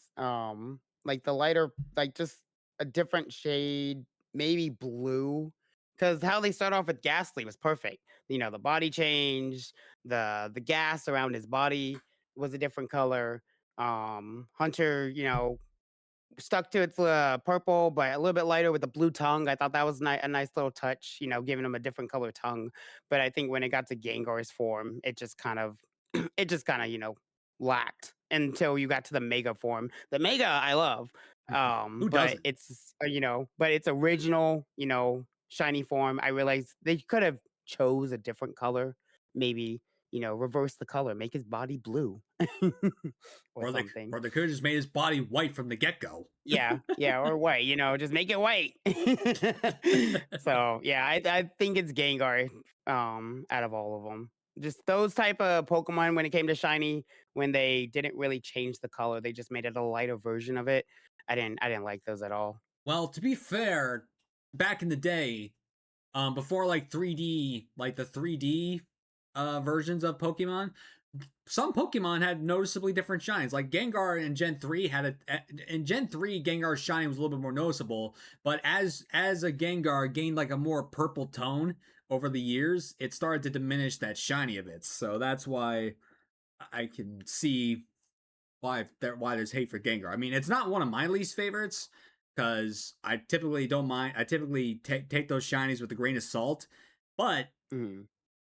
Like the lighter, like just a different shade, maybe blue. Because how they start off with Ghastly was perfect. You know, the body change, the gas around his body was a different color. Hunter, stuck to its purple, but a little bit lighter with the blue tongue. I thought that was a nice little touch, giving him a different color tongue. But I think when it got to Gengar's form, it just kind of, lacked until you got to the Mega form. The Mega I love, Who but doesn't? but its original, shiny form. I realized they could have chose a different color, maybe reverse the color, make his body blue or Or they something. or they could have just made his body white from the get go. Yeah, yeah, or white, just make it white. So, yeah, I think it's Gengar, out of all of them. Just those type of Pokemon when it came to shiny, when they didn't really change the color, they just made it a lighter version of it. I didn't like those at all. Well, to be fair, back in the day, before like 3D, like the 3D versions of Pokemon, some Pokemon had noticeably different shines. Like Gengar in Gen 3 in Gen 3 Gengar's shine was a little bit more noticeable, but as a Gengar gained like a more purple tone over the years, it started to diminish that shiny of it. So that's why I can see why there's hate for Gengar. I mean, it's not one of my least favorites because I typically don't mind. I typically take those shinies with a grain of salt, but Mhm.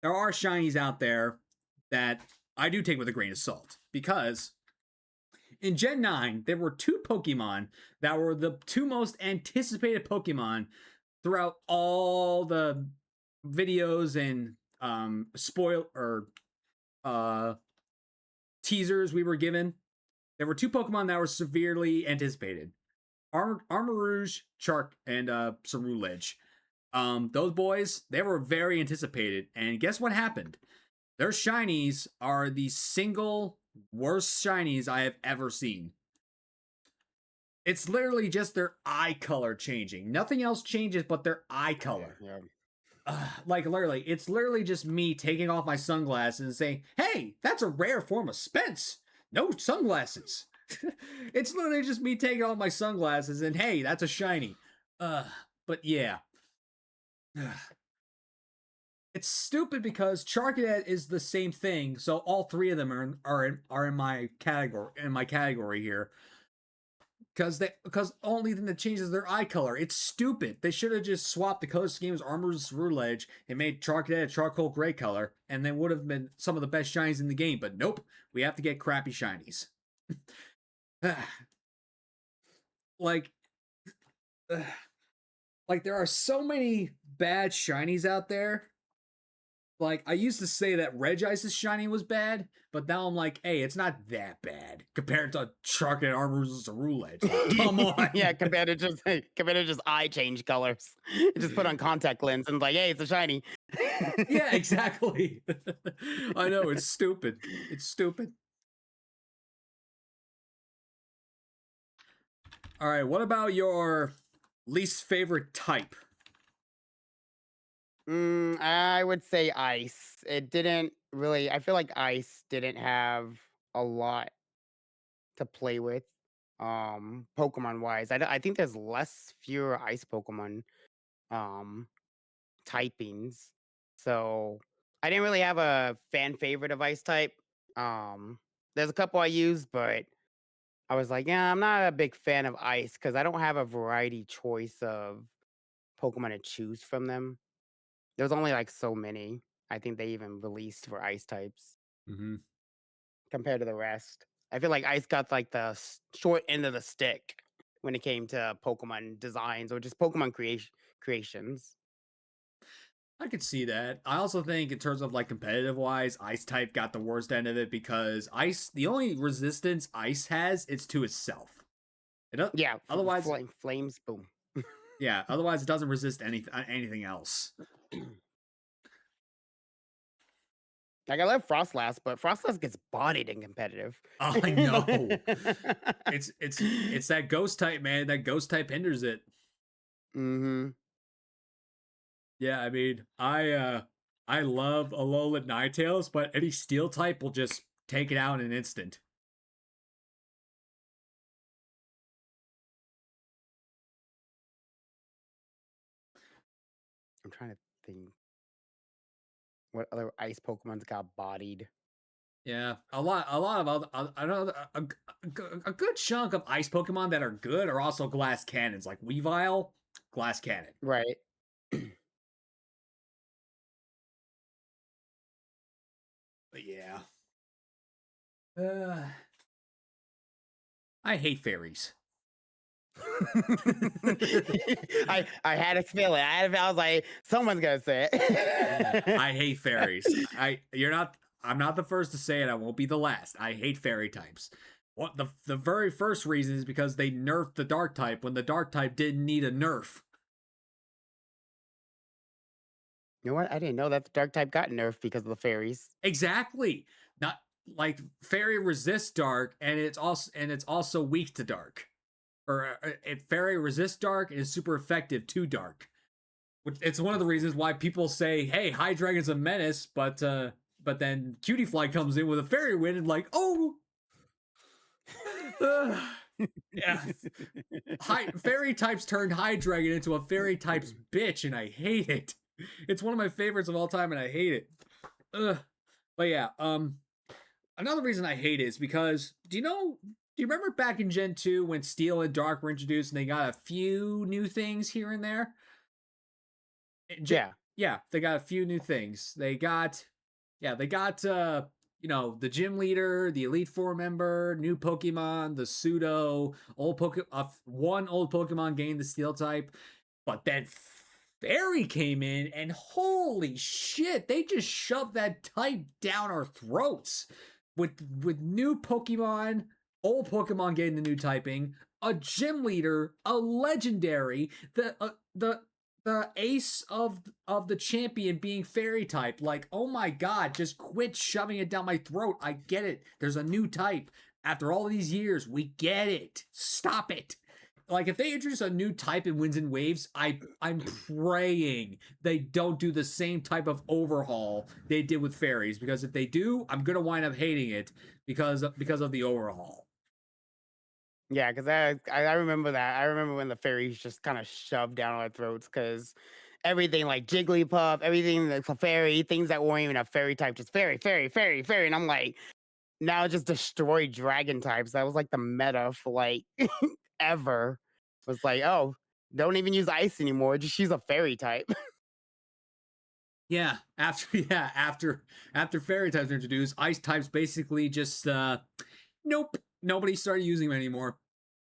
there are shinies out there that I do take with a grain of salt because in Gen 9 there were two Pokemon that were the two most anticipated Pokemon throughout all the videos and spoil or uh teasers we were given. There were two Pokemon that were severely anticipated: Armarouge, Chark, and Cerulege. Those boys, they were very anticipated, and guess what happened? Their shinies are the single worst shinies I have ever seen. It's literally just their eye color changing. Nothing else changes but their eye Yeah, color. yeah. Like literally, it's literally just me taking off my sunglasses and saying, "Hey, that's a rare form of Spence. No sunglasses." It's literally just me taking off my sunglasses and hey, that's a shiny. Uh, but yeah, it's stupid because Charcadet is the same thing. So all three of them are in my category here because only thing that changes their eye color. It's stupid. They should have just swapped the color schemes Armor's Roulage and made Charcadet a charcoal gray color, and they would have been some of the best shinies in the game. But nope, we have to get crappy shinies. like, like there are so many bad shinies out there. Like I used to say that Regice's shiny was bad, but now I'm like, hey, it's not that bad compared to Charcadet Armor's Roulage. Like, come Yeah, on. compared to just eye change colors. Just put on contact lens and like, "Hey, it's a shiny." Yeah, exactly. I know it's stupid. It's stupid. All right, what about your least favorite type? I would say ice. It didn't really I feel like ice didn't have a lot to play with, Pokemon-wise. I think there's fewer ice Pokemon, um, typings. So, I didn't really have a fan favorite of ice type. Um, there's a couple I used, but I was like, "Yeah, I'm not a big fan of ice because I don't have a variety choice of Pokemon to choose from them." There's only, like, so many I think they even released for ice types Mm-hmm. compared to the rest. I feel like ice got, like, the short end of the stick when it came to Pokemon designs or just Pokemon creations. I could see that. I also think in terms of like competitive wise, Ice type got the worst end of it because Ice, the only resistance Ice has, it's to itself. It does, Yeah, otherwise, flames, boom. yeah. Otherwise, it doesn't resist anything else. Like I love Frostlass, but Frostlass gets bodied in competitive. Oh, I know. It's that Ghost type, man. That Ghost type hinders it. hmm Yeah, I mean, I love Alolan Ninetales, but any Steel type will just take it out in an instant. I'm trying to think what other ice Pokemons got bodied. Yeah, a lot of other, I know a good chunk of ice Pokemon that are good are also glass cannons, like Weavile, glass cannon. Right. But yeah, uh, I hate fairies. I had a feeling. I was like, someone's gonna say it. I hate fairies. You're not. I'm not the first to say it. I won't be the last. I hate fairy types. What the very first reason is because they nerfed the dark type when the dark type didn't need a nerf. You know what? I didn't know that the dark type got nerfed because of the fairies. Exactly. Not like fairy resists dark, and it's also weak to dark. Or if fairy resists dark and is super effective to dark. It's one of the reasons why people say, "Hey, High Dragon's a menace," but then Cutie Fly comes in with a fairy wind and like, oh, yeah, fairy types turned High Dragon into a fairy type's bitch, and I hate it. It's one of my favorites of all time, and I hate it. Ugh. But yeah, another reason I hate it is because do you remember back in Gen 2 when Steel and Dark were introduced and they got a few new things here and there? Yeah. Yeah, they got a few new things. They got the gym leader, the Elite Four member, new Pokemon, the pseudo old one old Pokemon gained the Steel type, but then Fairy came in and holy shit, they just shoved that type down our throats with new Pokemon, old Pokemon getting the new typing, a gym leader, a legendary, the ace of the champion being fairy type. Like, oh my god, just quit shoving it down my throat. I get it. There's a new type. After all these years, we get it. Stop it. Like if they introduce a new type in Winds and Waves, I'm praying they don't do the same type of overhaul they did with fairies because if they do, I'm gonna wind up hating it because of the overhaul. Yeah, because I remember that. I remember when the fairies just kind of shoved down our throats because everything like Jigglypuff, everything that's a fairy, things that weren't even a fairy type, just fairy, fairy, fairy, fairy. And I'm like, now just destroy dragon types. That was like the meta for like ever. It was like, oh, don't even use ice anymore. Just use a fairy type. Yeah, after fairy types were introduced, ice types basically just nope, nobody started using them anymore.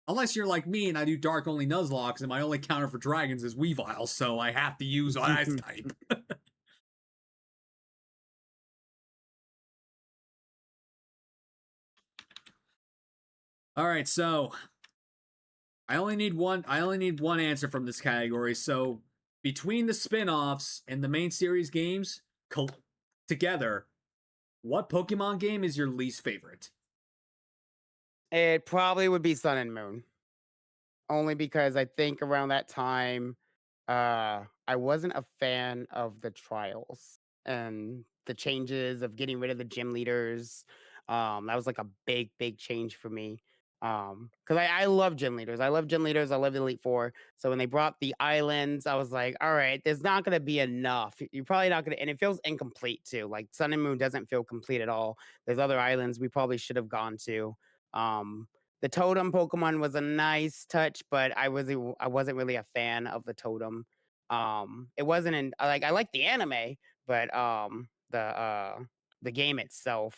Unless you're like me and I do dark only Nuzlocke, and my only counter for dragons is Weavile, so I have to use ice type. All right, so I only need one answer from this category. So between the spin-offs and the main series games together, what Pokemon game is your least favorite? It probably would be Sun and Moon. Only because I think around that time, I wasn't a fan of the trials and the changes of getting rid of the gym leaders. That was like a big, big change for me. Because I love gym leaders. I love gym leaders. I love Elite Four. So when they brought the islands, I was like, all right, there's not gonna be enough. You're probably not gonna, and it feels incomplete too. Like Sun and Moon doesn't feel complete at all. There's other islands we probably should have gone to. Um, the totem Pokemon was a nice touch, but I wasn't really a fan of the totem. It wasn't in like I like the anime, but the game itself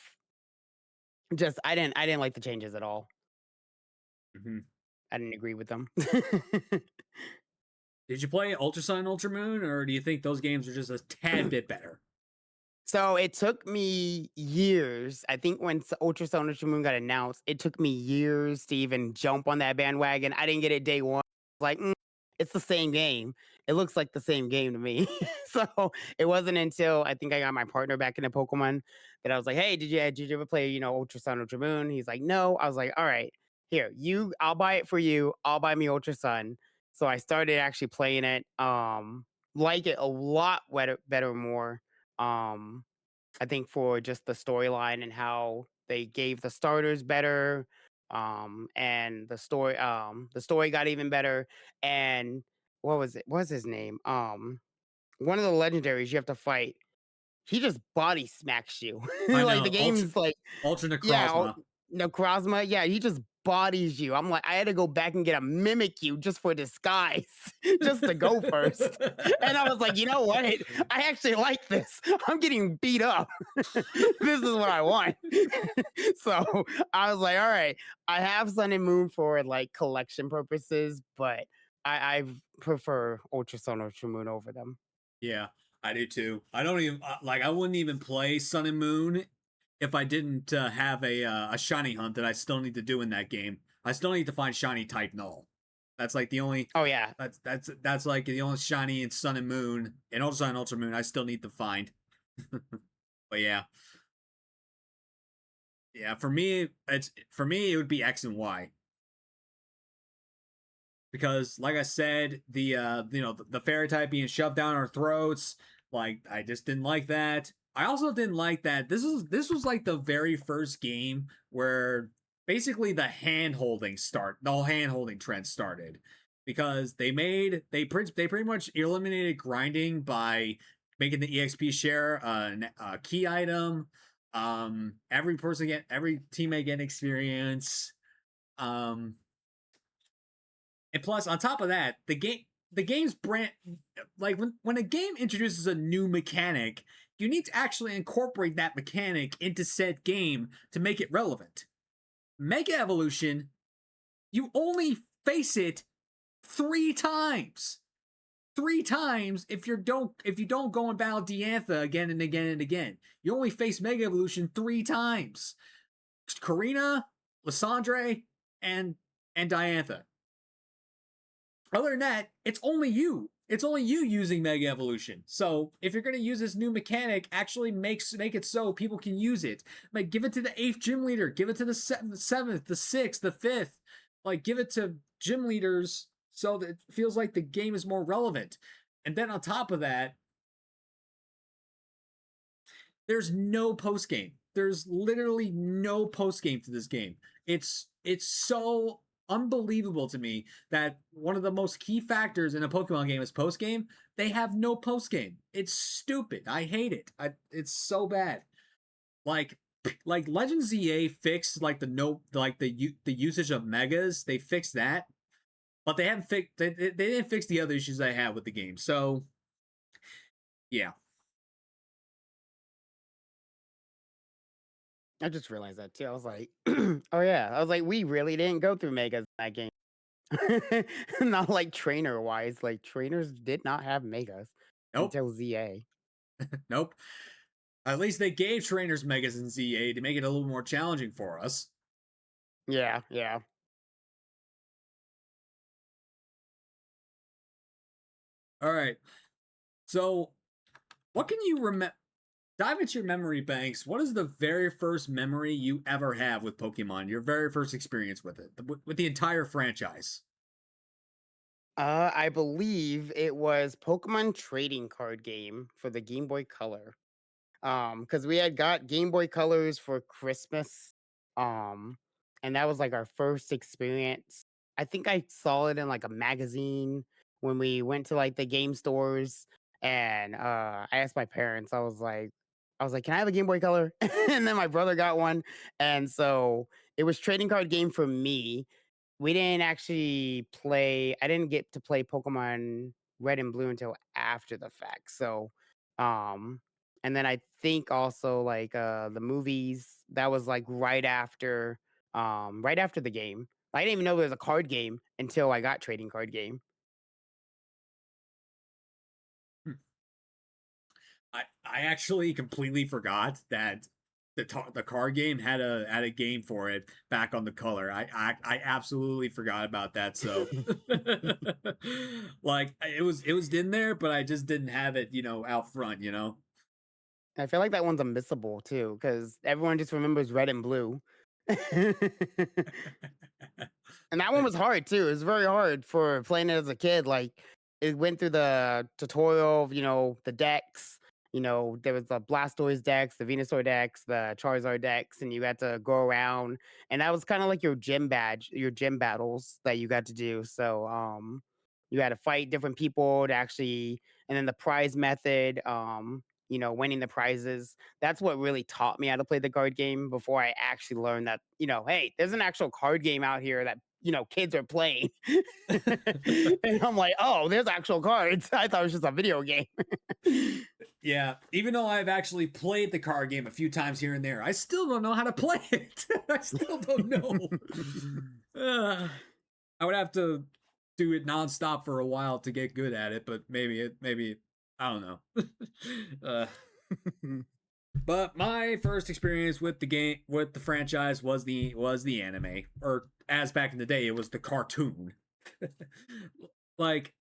just I didn't like the changes at all. Mhm. I didn't agree with them. Did you play Ultra Sun and Ultra Moon, or do you think those games are just a tad bit better? So it took me years. I think when Ultra Sun Ultra Moon got announced, it took me years to even jump on that bandwagon. I didn't get it day one. Like, it's the same game. It looks like the same game to me. So it wasn't until I think I got my partner back into Pokemon that I was like, "Hey, did you ever play Ultra Sun Ultra Moon?" He's like, "No." I was like, "All right, here I'll buy it for you. I'll buy me Ultra Sun." So I started actually playing it. Like it a lot better more. Um, I think for just the storyline and how they gave the starters better, and the story got even better. And what was it? What's his name? One of the legendaries you have to fight. He just body smacks you. I Like the know game's like, Ultra yeah, Necrozma. Necrozma, yeah, he just bodies you. I'm like, I had to go back and get a Mimikyu just for disguise, just to go first. And I was like, you know what? I actually like this. I'm getting beat up. This is what I want. So I was like, all right, I have Sun and Moon for like collection purposes, but I prefer Ultra Sun Ultra Moon over them. Yeah, I do too. I don't even like. I wouldn't even play Sun and Moon if I didn't have a shiny hunt that I still need to do in that game. I still need to find shiny type null. That's like the only. Oh yeah, That's like the only shiny in Sun and Moon and Ultra Sun and Ultra Moon I still need to find. But yeah, yeah. For me it would be X and Y because like I said, the fairy type being shoved down our throats, like I just didn't like that. I also didn't like that this was like the very first game where basically the whole hand holding trend started because they pretty much eliminated grinding by making the exp share a key item. Every teammate get experience. um and plus, on top of that, the game's brand like when a game introduces a new mechanic, you need to actually incorporate that mechanic into said game to make it relevant. Mega Evolution, you only face it 3 times. 3 times if you don't go and battle Diantha again and again and again. You only face Mega Evolution 3 times. Karina, Lysandre, and Diantha. Other than that, it's only you. It's only you using Mega Evolution. So if you're gonna use this new mechanic, actually make it so people can use it. Like give it to the eighth gym leader, give it to the seventh, the sixth, the fifth. Like give it to gym leaders so that it feels like the game is more relevant. And then on top of that, there's no post game. There's literally no post game to this game. It's so unbelievable to me that one of the most key factors in a Pokemon game is post game. They have no post game. It's stupid. I hate it. It's so bad. Like like Legend ZA fixed like the no like the usage of megas. They fixed that, but they haven't fixed they didn't fix the other issues I had with the game. So yeah. I just realized that too. I was like, oh yeah, I was like, we really didn't go through megas in that game. Not like trainer wise, like trainers did not have megas Nope. until ZA. Nope. At least they gave trainers megas in ZA to make it a little more challenging for us. Yeah, yeah. All right. So, what can you remember? Dive into your memory banks. What is the very first memory you ever have with Pokemon? Your very first experience with it, with the entire franchise? I believe it was Pokemon trading card game for the Game Boy Color. Because we had got Game Boy Colors for Christmas. Um, and that was like our first experience. I think I saw it in like a magazine when we went to like the game stores, and I asked my parents, I was like, can I have a Game Boy Color? And then my brother got one. And so it was trading card game for me. We didn't actually play I didn't get to play Pokemon Red and Blue until after the fact. So, um and then I think also like the movies that was like right after the game. I didn't even know there was a card game until I got trading card game. I actually completely forgot that the card game had a game for it back on the color. I absolutely forgot about that. So like it was in there, but I just didn't have it, out front, I feel like that one's unmissable too, because everyone just remembers red and blue. And that one was hard too. It was very hard for playing it as a kid. Like it went through the tutorial of, the decks. There was the Blastoise decks, the Venusaur decks, the Charizard decks, and you got to go around. And that was kind of like your gym badge, your gym battles that you got to do. So you had to fight different people to actually, and then the prize method, winning the prizes. That's what really taught me how to play the card game before I actually learned that, hey, there's an actual card game out here that kids are playing. And I'm like, oh, there's actual cards. I thought it was just a video game. Yeah, even though I've actually played the card game a few times here and there, I still don't know how to play it. I still don't know. Uh, I would have to do it nonstop for a while to get good at it, but maybe I don't know. uh, but my first experience with the franchise was the anime, or as back in the day, it was the cartoon. like,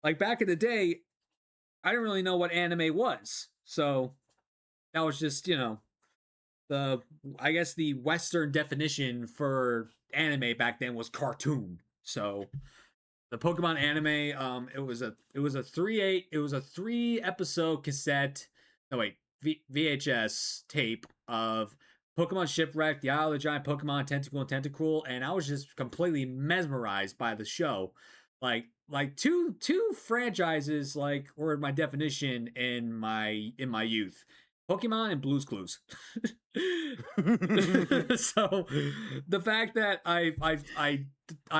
like back in the day, I didn't really know what anime was, so that was just the I guess the Western definition for anime back then was cartoon. So the Pokemon anime, it was a 3 episode cassette. No wait, VHS tape of Pokemon Shipwreck, the Isle of the Giant Pokemon, Tentacle and Tentacool, and I was just completely mesmerized by the show. Like two franchises like were my definition in my youth. Pokemon and Blue's Clues. So the fact that I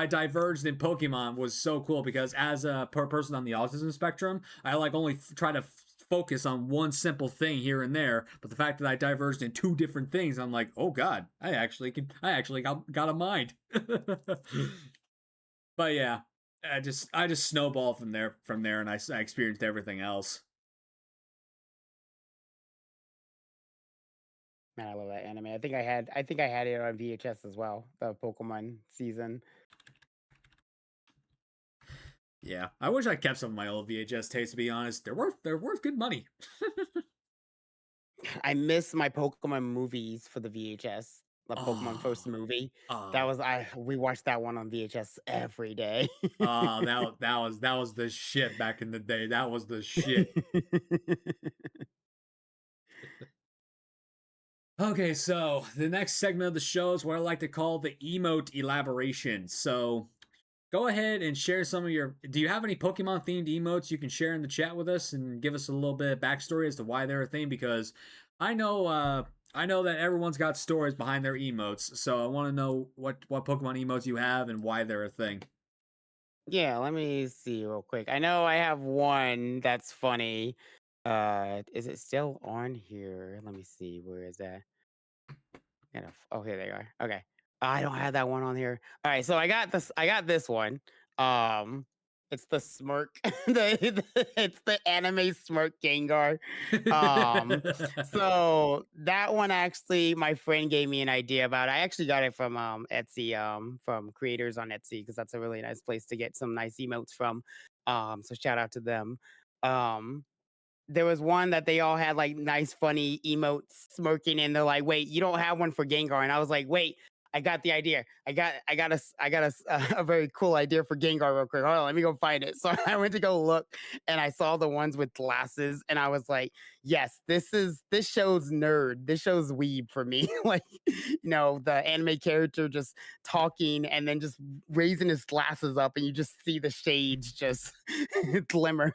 diverged in Pokemon was so cool because as a person on the autism spectrum, I like only try to focus on one simple thing here and there. But the fact that I diverged in two different things, I'm like, oh god, I actually got a mind. But yeah, I just snowballed from there, and I experienced everything else. Man, I love that anime. I think I had it on VHS as well, the Pokemon season. Yeah, I wish I kept some of my old VHS tapes. To be honest, they're worth good money. I miss my Pokemon movies for the VHS. The Pokemon Oh, first movie. That oh, was I we watched that one on VHS every day. oh, that was the shit back in the day. That was the shit. Okay, so the next segment of the show is what I like to call the emote elaboration. So go ahead and share some of your. Do you have any Pokemon themed emotes you can share in the chat with us and give us a little bit of backstory as to why they're a thing? Because I know that everyone's got stories behind their emotes, so I want to know what Pokemon emotes you have and why they're a thing. Yeah, let me see real quick. I know I have one that's funny. Is it still on here? Let me see. Where is that? Oh, here they are. Okay. I don't have that one on here. All right, so I got this one. Um, it's the smirk. It's the anime smirk Gengar. Um, so that one actually, my friend gave me an idea about. I actually got it from Etsy, from creators on Etsy, because that's a really nice place to get some nice emotes from. So shout out to them. Um, there was one that they all had like nice, funny emotes smirking, and they're like, "Wait, you don't have one for Gengar?" And I was like, "Wait, I got the idea. I got a very cool idea for Gengar real quick. Hold on, let me go find it." So I went to go look, and I saw the ones with glasses, and I was like, "Yes, this shows nerd. This shows weeb for me." Like, the anime character just talking, and then just raising his glasses up, and you just see the shades just glimmer.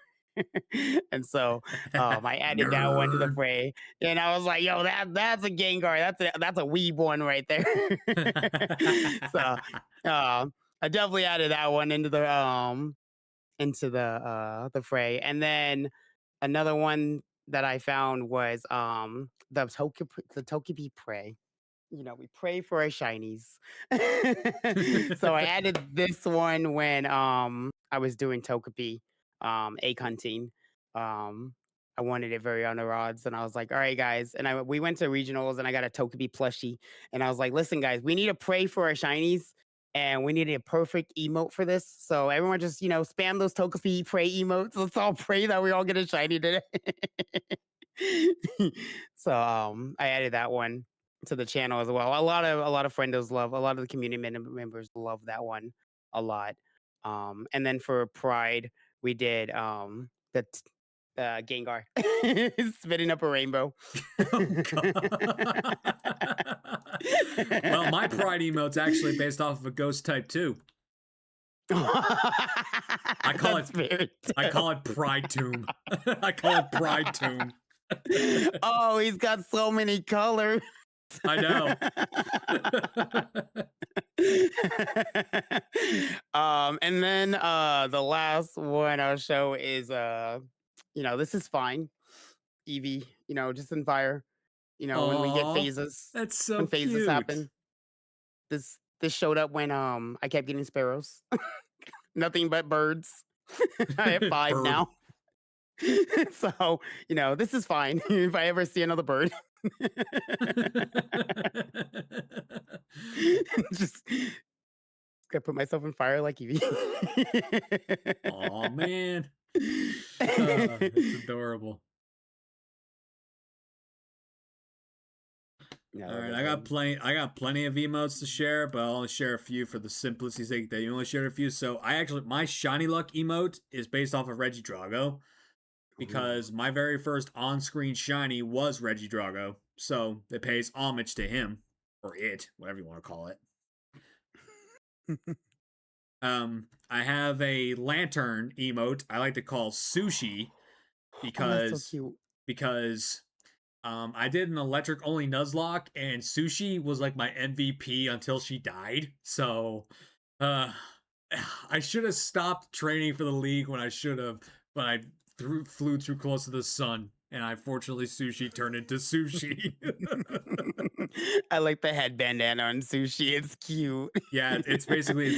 And so I added that one to the Nerd. fray, and I was like, "Yo, that's a Gengar. That's a weeb one right there." So I definitely added that one into the fray, and then another one that I found was the Togepi prey. We pray for our shinies. So I added this one when I was doing Togepi egg hunting. I wanted it very on the rods, and I was like, "All right, guys," and we went to regionals, and I got a Togepi plushie, and I was like, "Listen, guys, we need to pray for our shinies, and we need a perfect emote for this. So everyone just, spam those Togepi pray emotes. Let's all pray that we all get a shiny today." So I added that one to the channel as well. A lot of friendos love, a lot of the community members love that one a lot. And then for Pride, we did Gengar spitting up a rainbow. Oh god. Well, my pride emote's actually based off of a ghost type too. I call it That's very I call dope. it Pride Tomb. I call it Pride Tomb. Oh, he's got so many colors. I know. And then the last one I'll show is this is fine. Eevee, just in fire. When we get Aw, phases, that's so when phases cute. happen. This showed up when I kept getting sparrows. Nothing but birds. I have five Bird. now. So, this is fine. If I ever see another bird. Just gonna put myself in fire like Evie. Aw, man. It's adorable. Yeah, All those right, are I got good. plenty. I got plenty of emotes to share, but I'll only share a few for the simplicity's sake that you only shared a few. So my shiny luck emote is based off of Regidrago Ooh. because my very first on-screen shiny was Regidrago, so it pays homage to him or it, whatever you want to call it. I have a lantern emote I like to call Sushi Oh, that's so because cute. because I did an electric only Nuzlocke, and Sushi was like my MVP until she died. So, uh, I should have stopped training for the league when I should have, but I flew too close to the sun, and unfortunately, Sushi turned into Sushi. I like the head bandana on sushi. It's cute. Yeah, it's basically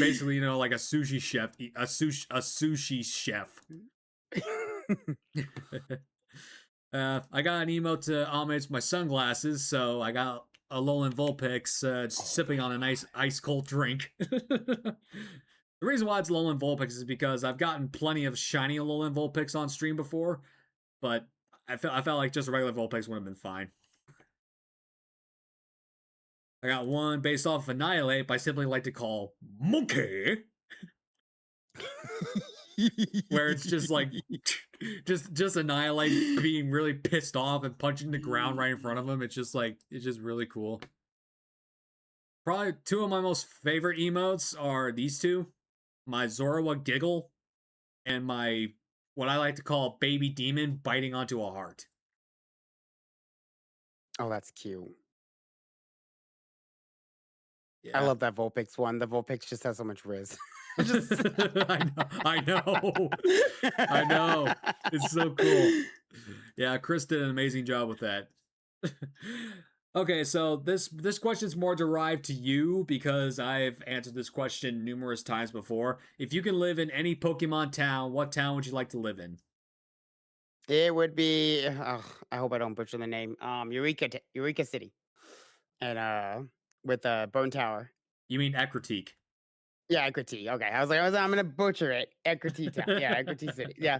like a sushi chef, a sushi chef. I got an emote to homage my sunglasses, so I got a Alolan Vulpix Oh sipping my on a nice god. ice cold drink. The reason why it's Alolan Vulpix is because I've gotten plenty of shiny Alolan Vulpix on stream before, but I felt like just a regular Vulpix would have been fine. I got one based off of Annihilate, but I simply like to call Monkey, where it's just like just Annihilate being really pissed off and punching the ground right in front of him. It's just really cool. Probably two of my most favorite emotes are these two: my Zoroa giggle and my what I like to call baby demon biting onto a heart. Oh, that's cute. I Yeah. love that Vulpix one. The Vulpix just has so much riz. Just I know. It's so cool. Yeah, Chris did an amazing job with that. Okay, so this question is more derived to you because I've answered this question numerous times before. If you can live in any Pokemon town, what town would you like to live in? It would be I hope I don't butcher the name. Eureka City. And with Bone Tower. You mean Ekritique? Yeah, Equity. Okay. I'm gonna butcher it. Equity Town. Yeah, Equity City. Yeah.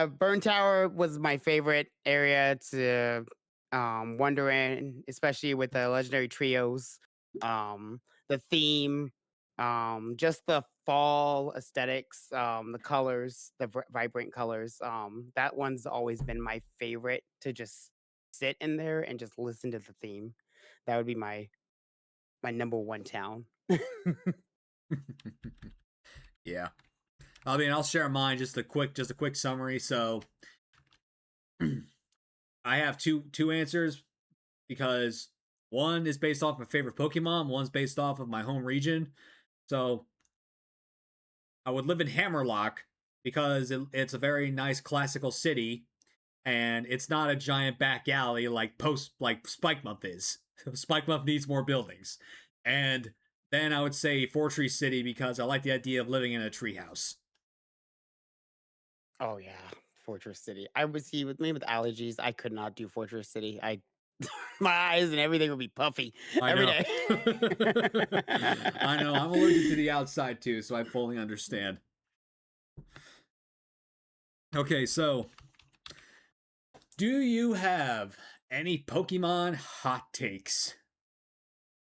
Burn Tower was my favorite area to wander in, especially with the legendary trios. The theme, just the fall aesthetics, the colors, the vibrant colors. That one's always been my favorite to just sit in there and just listen to the theme. That would be my number one town. Yeah. I mean, I'll share mine. Just a quick summary. So, I have two answers because one is based off my favorite Pokemon, one's based off of my home region. So, I would live in Hammerlock because it's a very nice classical city, and it's not a giant back alley like Spike Month is. Spike Month needs more buildings, and then I would say Fortree City because I like the idea of living in a treehouse. Oh yeah. Fortress City. I would see with me with allergies, I could not do Fortress City. I my eyes and everything would be puffy I every know. day. I know. I'm allergic to the outside too, so I fully understand. Okay, so do you have any Pokemon hot takes?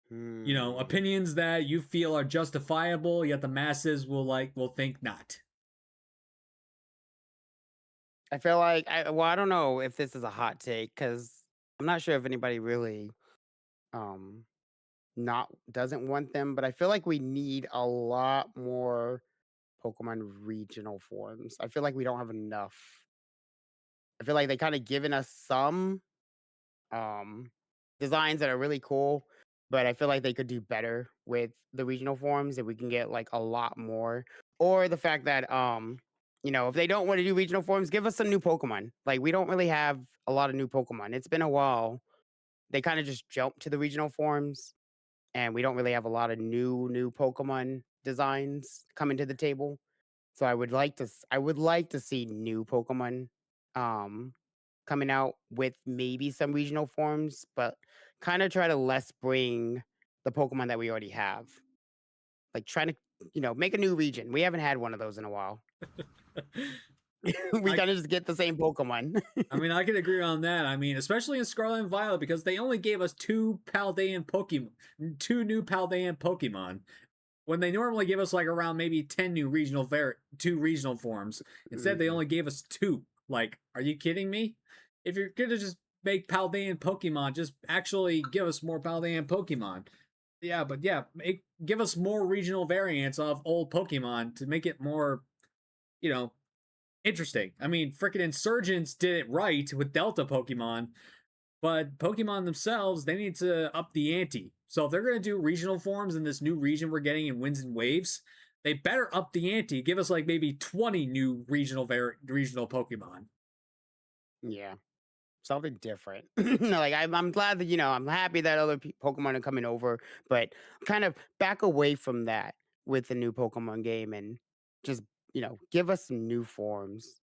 You know, Hmm. opinions that you feel are justifiable, yet the masses will think not. I feel like I don't know if this is a hot take because I'm not sure if anybody really um not doesn't want them, but I feel like we need a lot more Pokemon regional forms. I feel like we don't have enough. I feel like they kind of given us some um designs that are really cool, but I feel like they could do better with the regional forms if we can get like a lot more. Or the fact that if they don't want to do regional forms, give us some new Pokemon. Like we don't really have a lot of new Pokemon. It's been a while. They kind of just jumped to the regional forms and we don't really have a lot of new Pokemon designs coming to the table. So I would like to see new Pokemon um coming out with maybe some regional forms, but kind of try to less bring the Pokemon that we already have. Like trying to, make a new region. We haven't had one of those in a while. We I kind of just get the same Pokemon. I mean, I can agree on that. I mean, especially in Scarlet and Violet, because they only gave us two new Paldean Pokemon, when they normally give us like around maybe 10 new two regional forms. Instead, they Mhm. only gave us two. Like, are you kidding me? If you're gonna just make Paldean Pokemon, just actually give us more Paldean Pokemon. Yeah, but yeah, give us more regional variants of old Pokemon to make it more, you know, interesting. I mean, freaking Insurgents did it right with Delta Pokemon, but Pokemon themselves, they need to up the ante. So if they're going to do regional forms in this new region we're getting in Winds and Waves, they better up the ante. Give us like maybe 20 new regional Pokemon. Yeah, something different. No, like I'm glad that I'm happy that other Pokemon are coming over, but kind of back away from that with the new Pokemon game and just give us some new forms.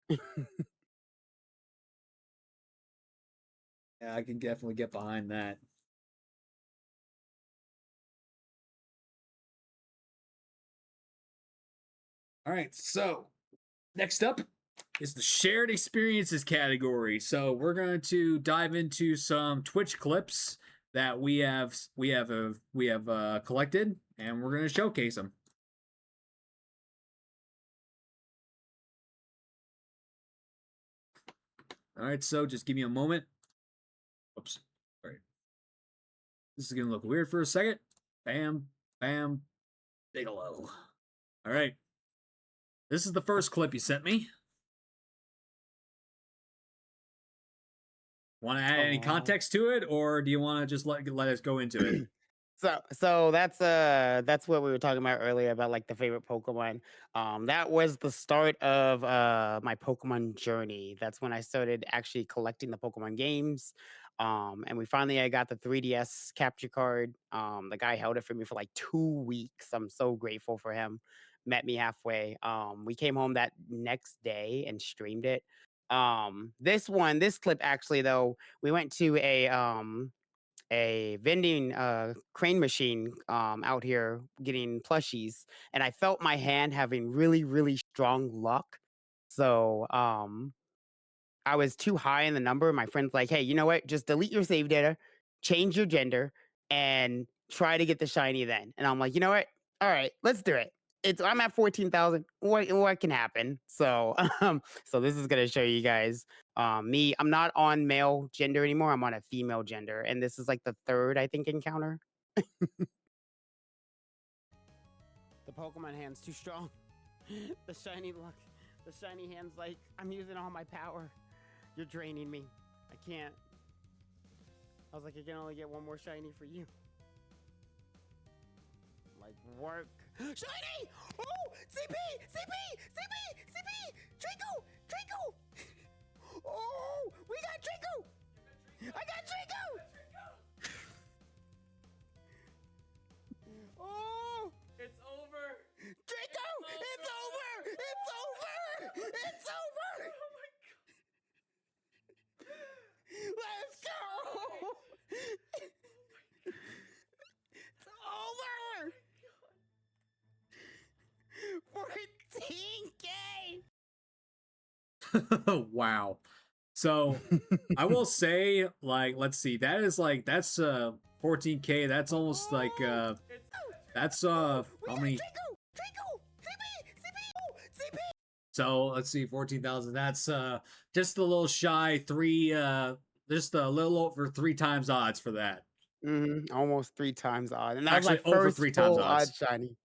Yeah, I can definitely get behind that. All right, so next up is the shared experiences category. So we're going to dive into some Twitch clips that we have collected, and we're going to showcase them. All right, so just give me a moment. Oops. All right. This is going to look weird for a second. Bam, bam, Bigelow. All right. This is the first clip you sent me. Want to add any Oh. context to it, or do you want to just let us go into it? So that's what we were talking about earlier about like the favorite Pokemon. That was the start of my Pokemon journey. That's when I started actually collecting the Pokemon games. And I got the 3DS capture card. The guy held it for me for like 2 weeks. I'm so grateful for him. Met me halfway. We came home that next day and streamed it. This clip actually though, we went to a vending crane machine out here getting plushies, and I felt my hand having really, really strong luck. So I was too high in the number. My friend's like, hey, you know what? Just delete your save data, change your gender, and try to get the shiny then. And I'm like, you know what? All right, let's do it. I'm at 14,000. What can happen? So so this is gonna show you guys me. I'm not on male gender anymore. I'm on a female gender, and this is like the third I think encounter. The Pokemon hand's too strong. The shiny luck. The shiny hand's like I'm using all my power. You're draining me. I can't. I was like, I can only get one more shiny for you. Like, work. Shiny! Oh! CP! CP! CP! CP! Draco! Draco! Oh! We got Draco! I got Draco! Oh! It's over. Draco! It's over! It's over! It's over! Oh my Wow. So I will say, like, let's see, that is like that's 14K. That's almost like that's how many? So let's see, 14,000. That's just a little shy three, just a little over 3 times odds for that. Almost 3 times odd, and that was my Actually, over first 3 times full odd odds. shiny.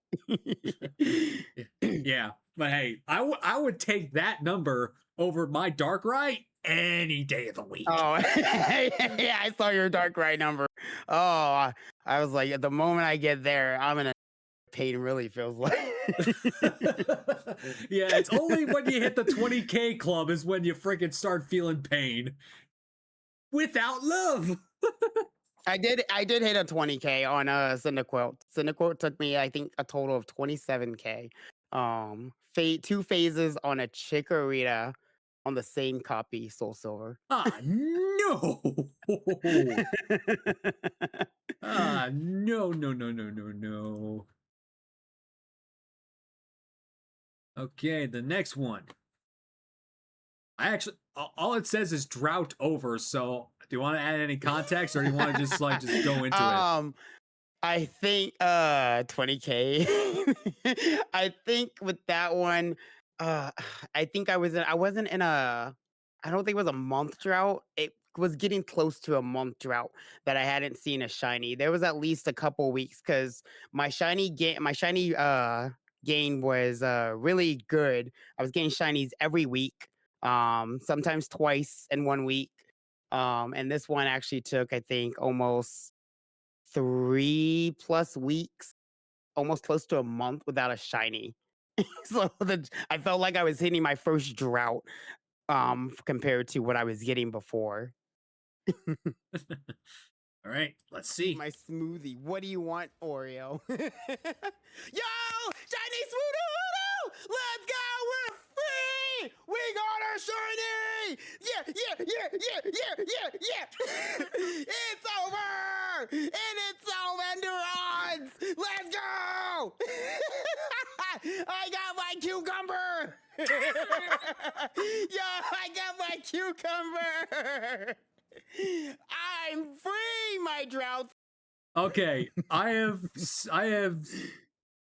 Yeah, but hey, I would take that number over my Darkrai any day of the week. Oh, yeah, I saw your Darkrai number. Oh, I was like, at the moment I get there, I'm in a pain really feels like. Yeah, it's only when you hit the 20K club is when you freaking start feeling pain. Without love. I did hit a 20K on a Cyndaquil. Cyndaquil took me, I think, a total of 27K. 2 phases on a Chikorita on the same copy, Soul Silver. Ah, no. Ah, no, no, no, no, no, no. Okay, the next one. I actually, all it says is drought over. So, do you want to add any context, or do you want to just like just go into it? I think 20K. I think with that one, uh I think I wasn't in a I don't think it was a month drought. It was getting close to a month drought that I hadn't seen a shiny. There was at least a couple weeks because my shiny gain was really good. I was getting shinies every week, sometimes twice in 1 week. And this one actually took, I think, almost 3 plus weeks, almost close to a month without a shiny. So I felt like I was hitting my first drought, compared to what I was getting before. All right, let's see. My smoothie. What do you want, Oreo? Yo, shiny Swoodoodle! Let's go! We're free! We got our shiny! Yeah, yeah, yeah, yeah, yeah, yeah, yeah! It's over! And it's all Enderons! Let's go! I got my cucumber! Yo, I got my cucumber! I'm free, my droughts. Okay, I have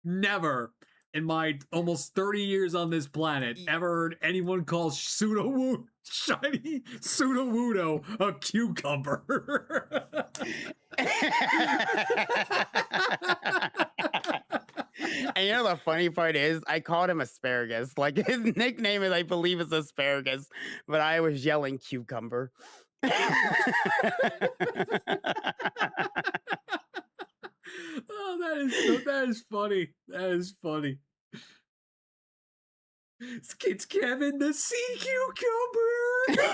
never in my almost 30 years on this planet ever heard anyone call shiny Sudowoodo a cucumber. And you know the funny part is, I called him asparagus. Like his nickname is, I believe, is asparagus, but I was yelling cucumber. Oh, that is funny. That is funny. It's Kevin the sea cucumber.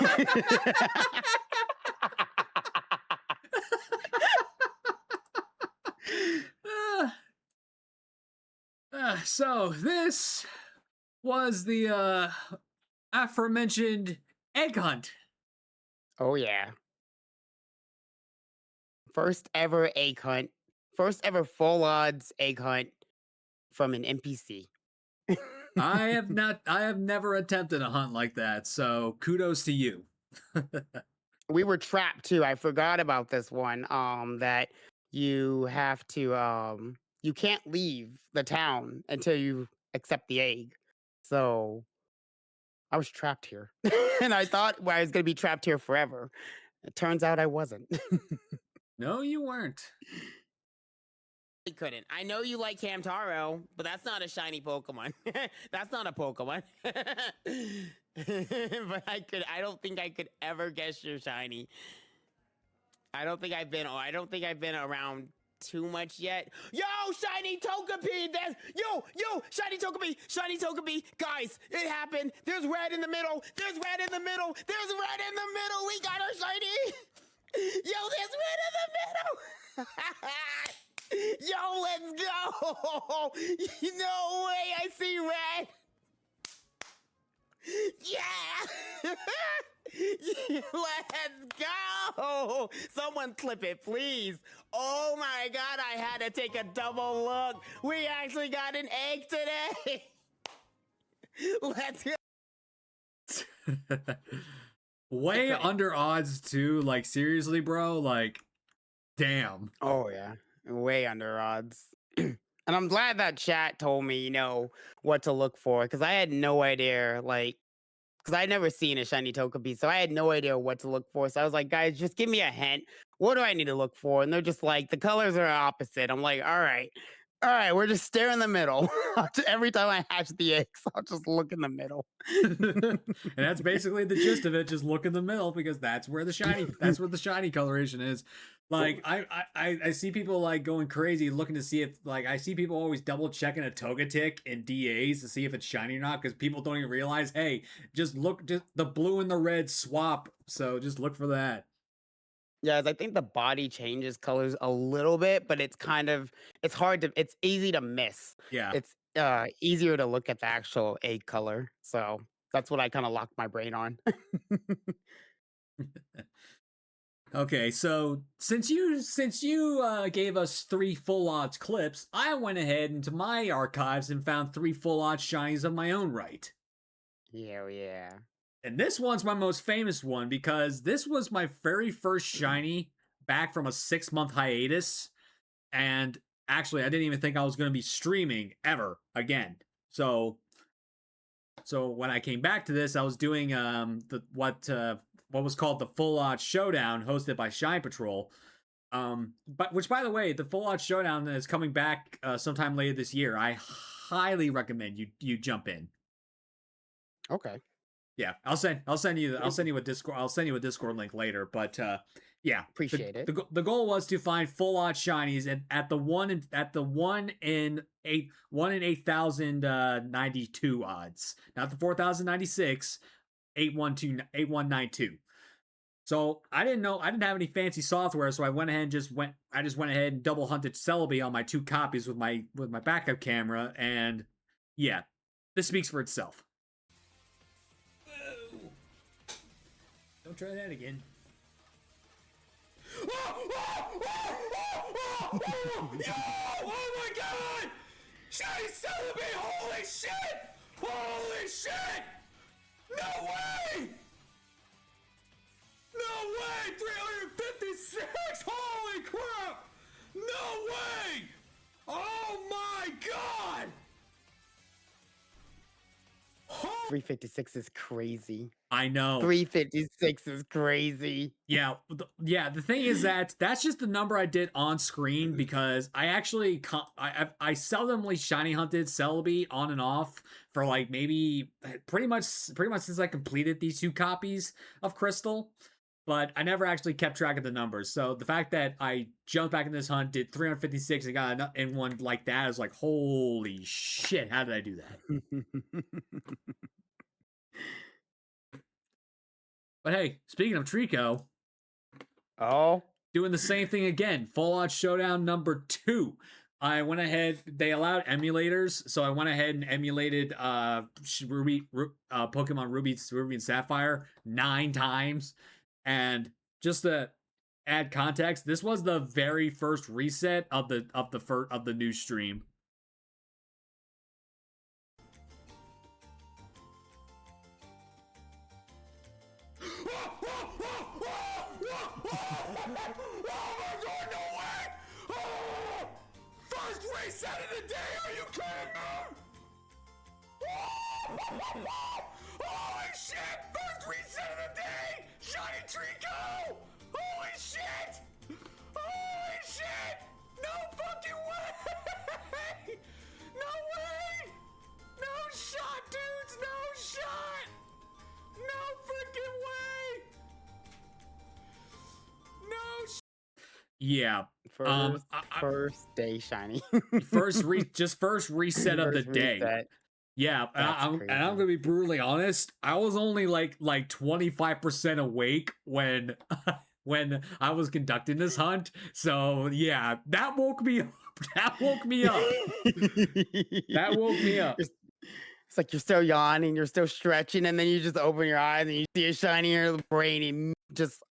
So this was the aforementioned egg hunt. Oh yeah, first ever egg hunt, first ever full odds egg hunt from an NPC. I have never attempted a hunt like that, so kudos to you. We were trapped too. I forgot about this one. That you have to you can't leave the town until you accept the egg. So I was trapped here. And I thought, well, I was gonna be trapped here forever. It turns out I wasn't. No, you weren't. I couldn't. I know you like Hamtaro, but that's not a shiny Pokemon. That's not a Pokemon. But I don't think I could ever guess your shiny. I don't think I've been around too much yet. Yo, shiny Togepi! Shiny Togepi! Shiny Togepi! Guys, it happened! There's red in the middle! There's red in the middle! There's red in the middle! We got our shiny! Yo, there's red in the middle! Yo, let's go! No way, I see red! Yeah! Let's go! Someone clip it, please. Oh my god, I had to take a double look. We actually got an egg today. Let's go. Way Okay. under odds too. Like seriously, bro. Like, damn. Oh yeah, way under odds. And I'm glad that chat told me, what to look for because I had no idea. Like, because I never seen a shiny Togepi, so I had no idea what to look for. So I was like, guys, just give me a hint. What do I need to look for? And they're just like, the colors are opposite. I'm like, all right, we're just stare in the middle. Every time I hatch the eggs, I'll just look in the middle. And that's basically the gist of it. Just look in the middle because that's where the shiny coloration is. Like I see people like going crazy looking to see if like I see people always double checking a Togetic in DAs to see if it's shiny or not because people don't even realize, hey, just the blue and the red swap. So just look for that. Yes, I think the body changes colors a little bit, but it's easy to miss. Yeah. It's easier to look at the actual egg color. So that's what I kind of locked my brain on. Okay, so since you gave us three full odds clips, I went ahead into my archives and found three full odds shinies of my own right. Yeah, yeah. And this one's my most famous one because this was my very first shiny back from a 6 month hiatus. And actually, I didn't even think I was going to be streaming ever again. So when I came back to this, I was doing what was called the Full Odds Showdown, hosted by Shine Patrol. But which, by the way, the Full Odds Showdown is coming back sometime later this year. I highly recommend you jump in. Okay. Yeah, I'll send you a Discord link later. But yeah, Appreciate it. the goal was to find full odd shinies and at the 1 in 8,000 92 odds, not the 4,096 812 8192. So I didn't have any fancy software, so I just went ahead and double hunted Celebi on my two copies with my backup camera, and yeah, this speaks for itself. Don't try that again. Oh my god! Shiny Celebi! Holy shit! Holy shit! No way! No way! 356! Holy crap! No way! Oh my god! 356 is crazy. I know. 356 is crazy. Yeah, yeah. The thing is that that's just the number I did on screen because I actually I seldomly shiny hunted Celebi on and off for like maybe pretty much since I completed these two copies of Crystal, but I never actually kept track of the numbers. So the fact that I jumped back in this hunt, did 356, and got in one like that is like holy shit! How did I do that? But hey, speaking of Trico, Oh, doing the same thing again. Full On Showdown number 2. I went ahead. They allowed emulators, so I went ahead and emulated Pokemon Ruby and Sapphire 9 times. And just to add context, this was the very first reset of the new stream. First reset of the day, are you kidding me? Holy shit! First reset of the day! Shiny Trico! Holy shit! Holy shit! No fucking way! No way! No shot, dudes! No shot! No freaking way! No Yeah. first first day shiny. First reset of the First day. reset. Yeah, That's and I'm crazy. gonna be brutally honest. I was only like 25% awake when when I was conducting this hunt. So yeah, that woke me up. That woke me up. That woke me up. It's it's like you're still yawning, you're still stretching, and then you just open your eyes and you see a shiny in your brain and just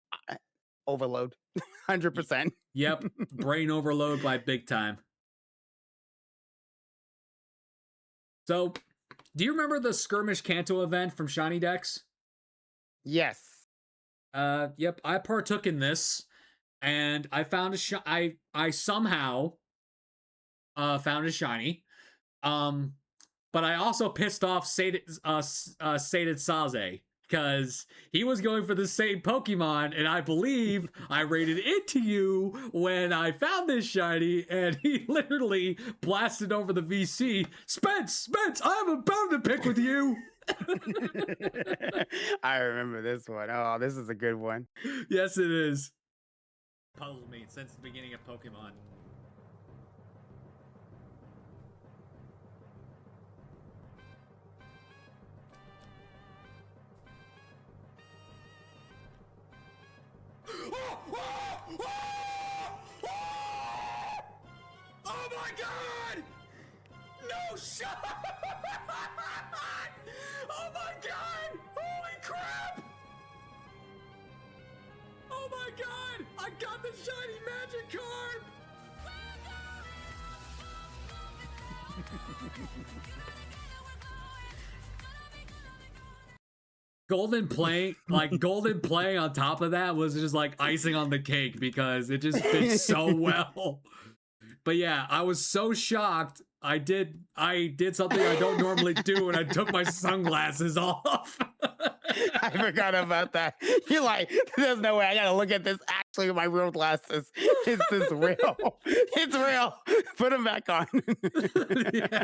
overload. Y- 100%. Yep, brain overload by big time. So, do you remember the skirmish Kanto event from Shiny Dex? Yes. Yep, I partook in this, and I found I somehow found a shiny. Um, but I also pissed off Sated Saze because he was going for the same Pokemon, and I believe I rated into you when I found this shiny, and he literally blasted over the VC. Spence, I have a bone to pick with you. I remember this one. Oh, this is a good one. Yes, it is. Puzzled me since the beginning of Pokemon. Oh my god! No shot! Oh my god! Holy crap! Oh my god! I got the shiny magic card! Golden playing on top of that was just like icing on the cake because it just fits so well. But yeah, I was so shocked. I did something I don't normally do, and I took my sunglasses off. I forgot about that. You're like, there's no way I gotta look at this actually with my real glasses. Is this real? It's real. Put them back on. Yeah.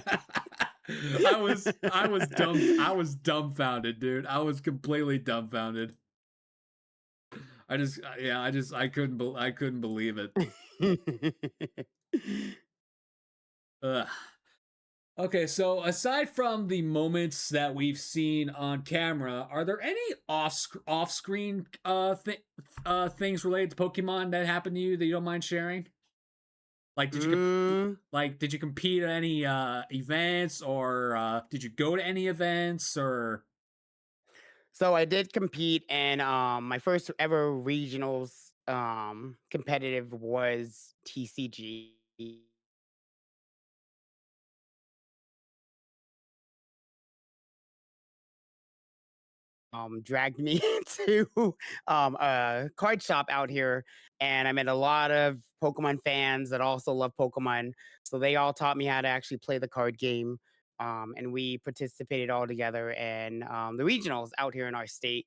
I was dumbfounded, dude. I was completely dumbfounded. I couldn't believe it. Ugh. Okay, so aside from the moments that we've seen on camera, are there any off-screen things related to Pokemon that happened to you that you don't mind sharing? Like, Mm, did you compete at any events, or did you go to any events, or so I did compete, and my first ever regionals competitive was TCG. Dragged me to a card shop out here, and I met a lot of Pokemon fans that also love Pokemon. So they all taught me how to actually play the card game, and we participated all together in the regionals out here in our state.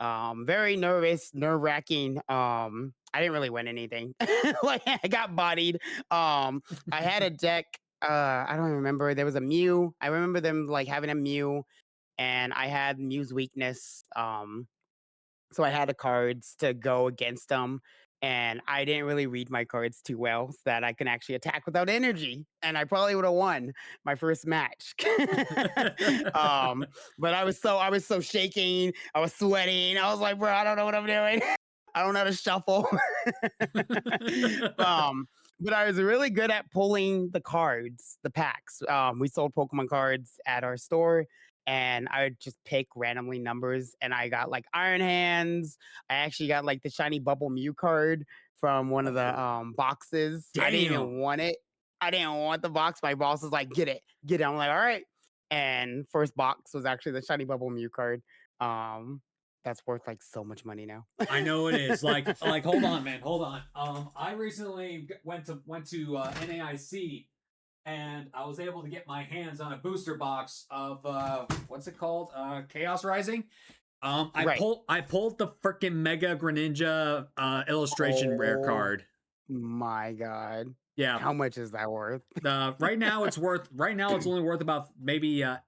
Very nervous, nerve wracking. I didn't really win anything. Like I got bodied. I had a deck. I don't remember. There was a Mew. I remember them like having a Mew, and I had Mew's weakness. So I had the cards to go against them, and I didn't really read my cards too well so that I can actually attack without energy, and I probably would have won my first match. um, but I was so shaking, I was sweating. I was like, bro, I don't know what I'm doing. I don't know how to shuffle. um, but I was really good at pulling the cards, the packs. We sold Pokemon cards at our store, and I would just pick randomly numbers. And I got like Iron Hands. I actually got like the shiny Bubble Mew card from one of the oh, boxes. I didn't damn. even want it. I didn't want the box. My boss was like, "Get it, get it." I'm like, "All right." And first box was actually the shiny Bubble Mew card. Um, that's worth like so much money now. I know it is. Like, hold on, man, hold on. I recently went to NAIC, and I was able to get my hands on a booster box of what's it called? Chaos Rising. Right. I pulled the freaking Mega Greninja illustration rare Oh card. my god. Yeah. How much is that worth? Right now it's only worth about maybe at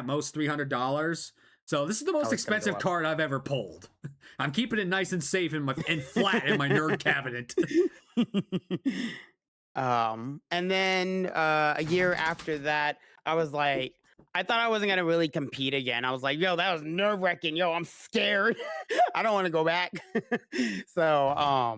most $300. So this is the most Oh, it's gonna go expensive up. card I've ever pulled. I'm keeping it nice and safe and flat in my nerd cabinet. And then a year after that, I was like, I thought I wasn't gonna really compete again. I was like, yo, that was nerve wracking. Yo, I'm scared. I don't want to go back. So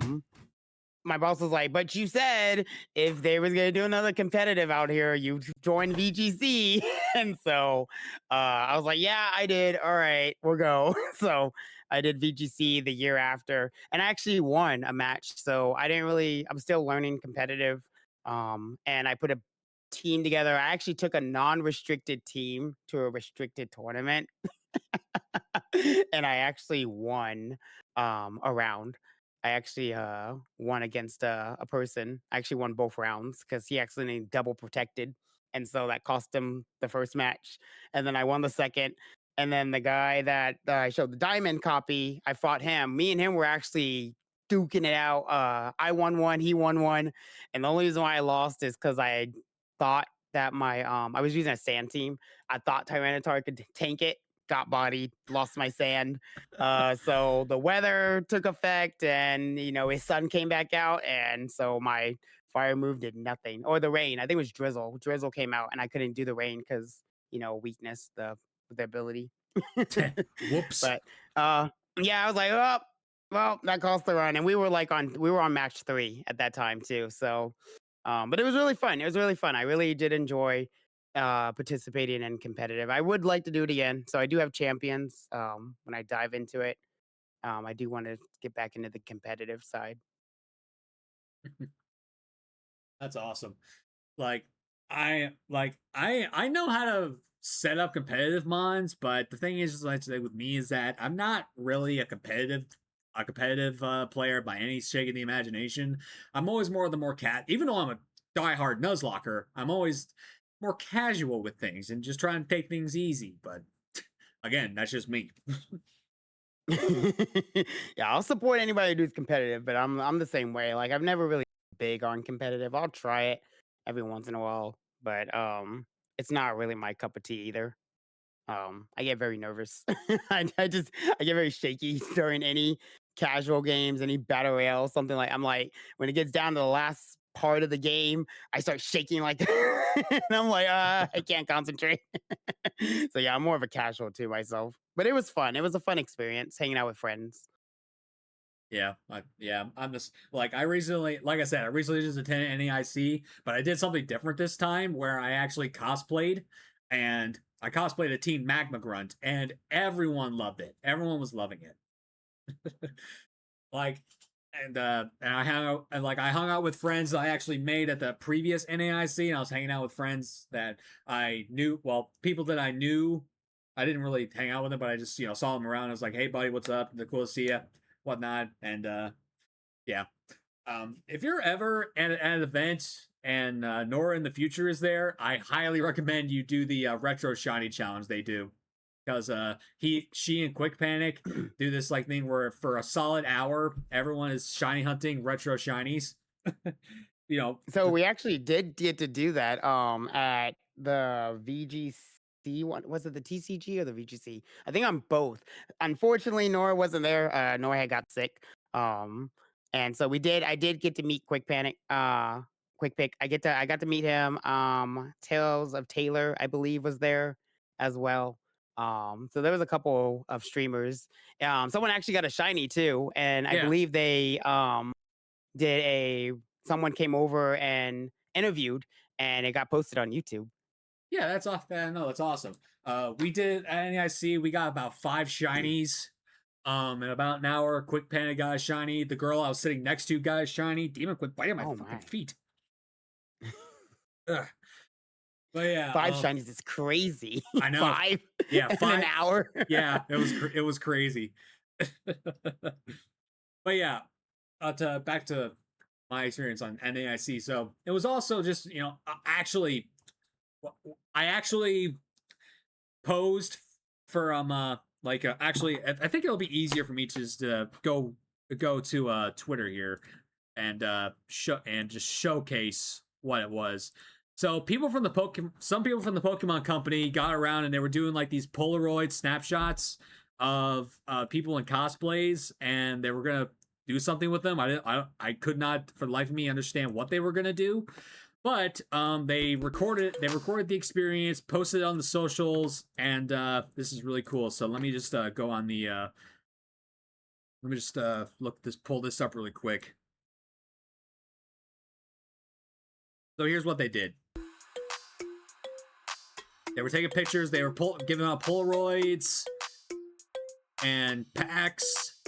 my boss was like, but you said if they was gonna do another competitive out here, you join VGC. And so I was like, yeah, I did. All right, we'll go. So I did VGC the year after, and I actually won a match. So I'm still learning competitive. And I put a team together. I actually took a non-restricted team to a restricted tournament. and I actually won a round. I actually won against a person. I actually won both rounds because he accidentally double protected, and so that cost him the first match. And then I won the second. And then the guy that I showed the diamond copy, I fought him. Me and him were actually duking it out. I won one, he won one, and the only reason why I lost is because I thought that my I was using a sand team. I thought Tyranitar could tank it, got bodied, lost my sand. So the weather took effect, and his sun came back out, and so my fire move did nothing. Or the rain, I think it was drizzle. Drizzle came out, and I couldn't do the rain because weakness, the ability. Whoops. But uh, yeah, I was like, oh, well, that cost the run, and we were on match 3 at that time too. So, but it was really fun. It was really fun. I really did enjoy participating in competitive. I would like to do it again. So I do have champions. When I dive into it, I do want to get back into the competitive side. That's awesome. I know how to set up competitive mons, but the thing is like with me is that I'm not really a competitive player by any shake of the imagination. I'm always more cat, even though I'm a diehard Nuzlocker, I'm always more casual with things and just trying to take things easy. But again, that's just me. Yeah, I'll support anybody who's competitive, but I'm the same way. Like I've never really big on competitive. I'll try it every once in a while, but it's not really my cup of tea either. I get very nervous. I get very shaky during any casual games, any battle royale, something like I'm like when it gets down to the last part of the game, I start shaking like and I'm like, I can't concentrate. So yeah, I'm more of a casual too myself. But it was fun. It was a fun experience hanging out with friends. Yeah, I'm just like like I said, I recently just attended NEIC, but I did something different this time where I actually cosplayed, and I cosplayed a Team Magma Grunt, and everyone loved it. Everyone was loving it. Like, and I hung out with friends that I actually made at the previous NAIC, and I was hanging out with friends that I knew, well, people that I knew. I didn't really hang out with them, but I just saw them around. I was like, "Hey, buddy, what's up? The cool to see you, whatnot." And yeah, if you're ever at an event and Nora in the future is there, I highly recommend you do the retro shiny challenge they do, because she and Quick Panic do this like thing where for a solid hour everyone is shiny hunting retro shinies. you know, So we actually did get to do that at the VGC one. Was it the TCG or the VGC? I think on both. Unfortunately, Nora wasn't there. Nora had got sick. Um and so I did get to meet Quick Panic, Quick Pick. I got to meet him. Tales of Taylor, I believe, was there as well. So there was a couple of streamers. Someone actually got a shiny too, and I yeah, believe they did a someone came over and interviewed, and it got posted on YouTube. yeah, that's off. No, that's awesome. We did at NIC. We got about 5 shinies. In about an hour, Quick Panic got a shiny. The girl I was sitting next to got a shiny. Demon quit biting my Oh fucking my. feet. Ugh. But yeah, 5 shinies is crazy. I know. 5 Yeah, in an 5. hour. Yeah, it was crazy. But yeah, back to my experience on NAIC. So it was also just actually, I actually posed for actually I think it'll be easier for me to just go to Twitter here and just showcase what it was. So some people from the Pokemon company got around and they were doing like these Polaroid snapshots of people in cosplays, and they were gonna do something with them. I could not for the life of me understand what they were gonna do, but they recorded the experience, posted it on the socials, and this is really cool. So let me just go on the let me just pull this up really quick. So here's what they did. They were taking pictures, they were giving out Polaroids and packs.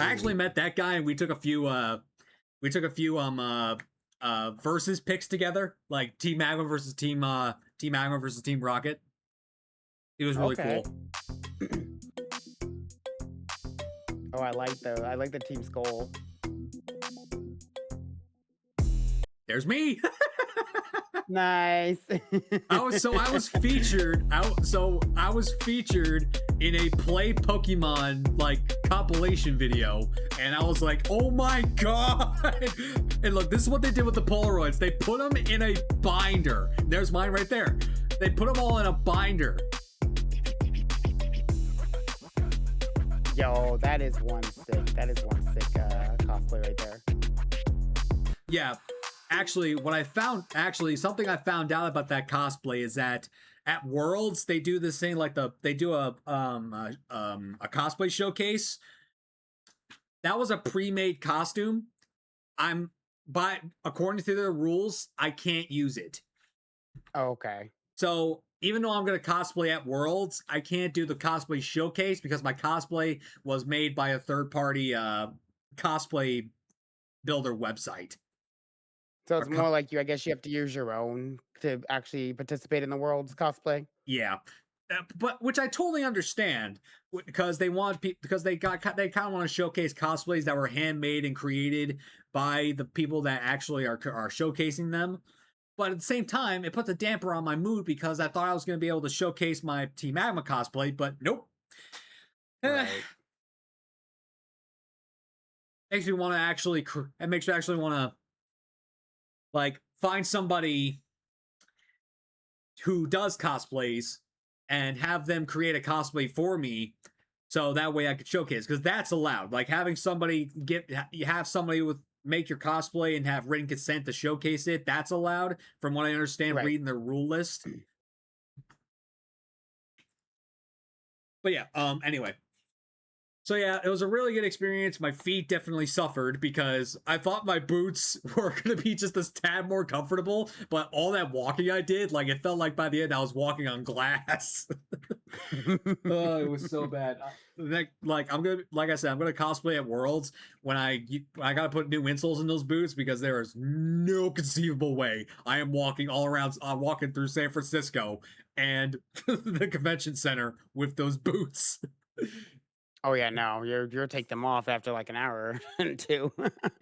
I actually met that guy, and we took a few versus picks together, like Team Magma versus Team Rocket. It was really Okay. cool. Oh, I like the Team Skull. There's me. Nice. I was featured. I was featured in a play Pokemon like compilation video, and I was like, oh my god! And look, this is what they did with the Polaroids. They put them in a binder. There's mine right there. They put them all in a binder. Yo, that is one sick. That is one sick cosplay right there. Yeah, actually, something I found out about that cosplay is that at Worlds they do this thing like they do a cosplay showcase. That was a pre-made costume. But according to their rules, I can't use it. Oh, okay. So even though I'm gonna cosplay at Worlds, I can't do the cosplay showcase because my cosplay was made by a third-party cosplay builder website. So Or it's more like I guess you have to use your own to actually participate in the world's cosplay. Yeah, but which I totally understand because because they kind of want to showcase cosplays that were handmade and created by the people that actually are showcasing them. But at the same time, it puts a damper on my mood because I thought I was going to be able to showcase my Team Magma cosplay, but nope. Right. Makes me want to actually. It makes me actually want to like find somebody who does cosplays and have them create a cosplay for me so that way I could showcase because that's allowed. Like having somebody have somebody with make your cosplay and have written consent to showcase it, that's allowed from what I understand Right. reading the rule list. But yeah, anyway. So yeah, it was a really good experience. My feet definitely suffered because I thought my boots were going to be just this tad more comfortable, but all that walking I did, like it felt like by the end I was walking on glass. Oh, it was so bad. Like I said, I'm gonna cosplay at Worlds when I gotta put new insoles in those boots because there is no conceivable way I am walking all around. I'm walking through San Francisco and the convention center with those boots. Oh yeah, no, you'll take them off after like an hour or two.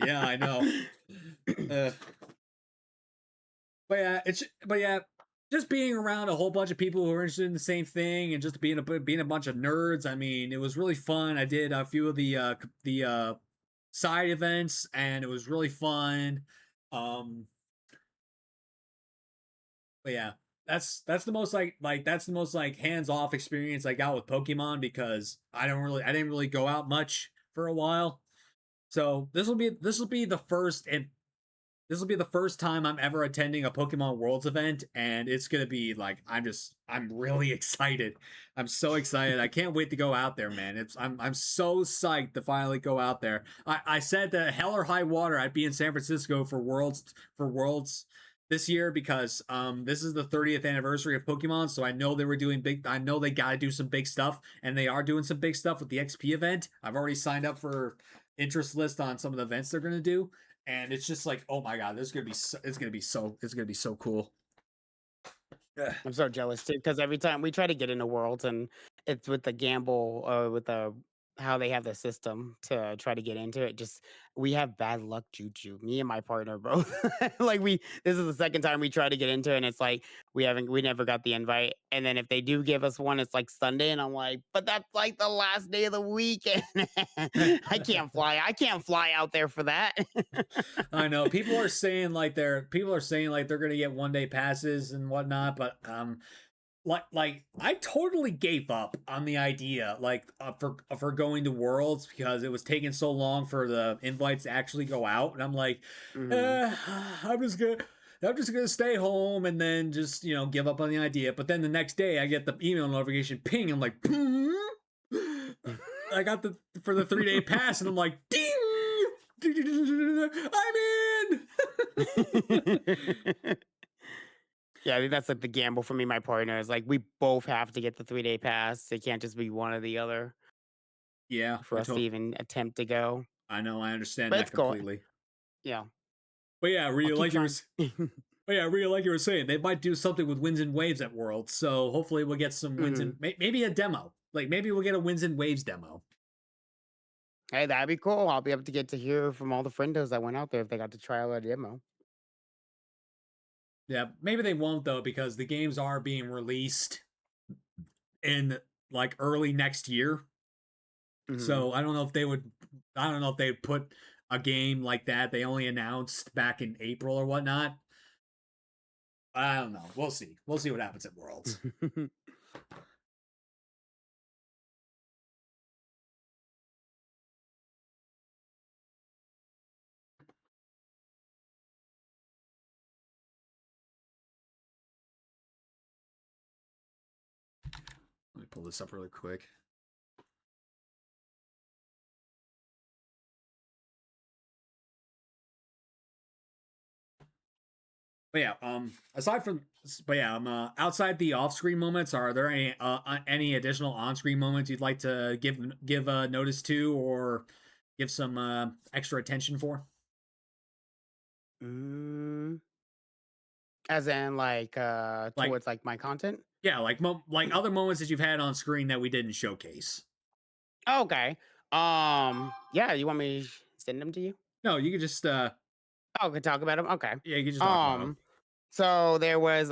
Yeah, I know. Uh, but yeah, just being around a whole bunch of people who are interested in the same thing and just being a bunch of nerds. I mean, it was really fun. I did a few of the side events, and it was really fun. Um, but yeah, that's the most that's the most like hands off experience I got with Pokemon because I didn't really go out much for a while. So this will be the first and this will be the first time I'm ever attending a Pokemon Worlds event, and it's gonna be like I'm really excited. I'm so excited. I can't wait to go out there, man. I'm so psyched to finally go out there. I said that hell or high water, I'd be in San Francisco for Worlds this year because this is the 30th anniversary of Pokemon, so I know they were doing big. I know they got to do some big stuff, and they are doing some big stuff with the XP event. I've already signed up for interest list on some of the events they're gonna do, and it's just like, oh my god, it's gonna be so cool. Yeah. I'm so jealous too because every time we try to get into worlds and it's with the gamble with the how they have the system to try to get into it. Just we have bad luck juju. Me and my partner both. Like this is the second time we try to get into it, and it's like we never got the invite. And then if they do give us one, it's like Sunday, and I'm like, but that's like the last day of the weekend. I can't fly. I can't fly out there for that. I know people are saying like they're gonna get 1 day passes and whatnot, but like I totally gave up on the idea for going to Worlds because it was taking so long for the invites to actually go out, and I'm like, Mhm. eh, I'm just gonna. I'm just gonna stay home and then just give up on the idea. But then the next day I get the email notification ping. I'm like, I got the for the 3 day pass, and I'm like, ding, I'm in. Yeah, I think that's like the gamble for me, and my partner is like we both have to get the 3-day pass. It can't just be one or the other Yeah, for us to even attempt to go. I know, I understand But that it's cool. completely. Yeah, But yeah, I'll really keep like you were, trying. but yeah, really like you were saying, they might do something with winds and waves at World. So hopefully we'll get some wins Hmm. and maybe a demo. Like maybe we'll get a Winds and Waves demo. Hey, that'd be cool. I'll be able to get to hear from all the friendos that went out there if they got to try out a demo. Yeah, maybe they won't though because the games are being released in like early next year. Mhm. So I don't know if they would. I don't know if they put a game like that they only announced back in April or whatnot. I don't know. We'll see. We'll see what happens at Worlds. Let me pull this up really quick. But yeah, aside from, but yeah, outside the off-screen moments, are there any additional on-screen moments you'd like to give notice to or give some extra attention for? Mm, as in, like, Like, towards like my content. yeah, like like other moments that you've had on screen that we didn't showcase. Okay. Yeah. You want me to send them to you? No, you could just Oh, we could talk about them. Okay. yeah, you could just talk about them. Um. So there was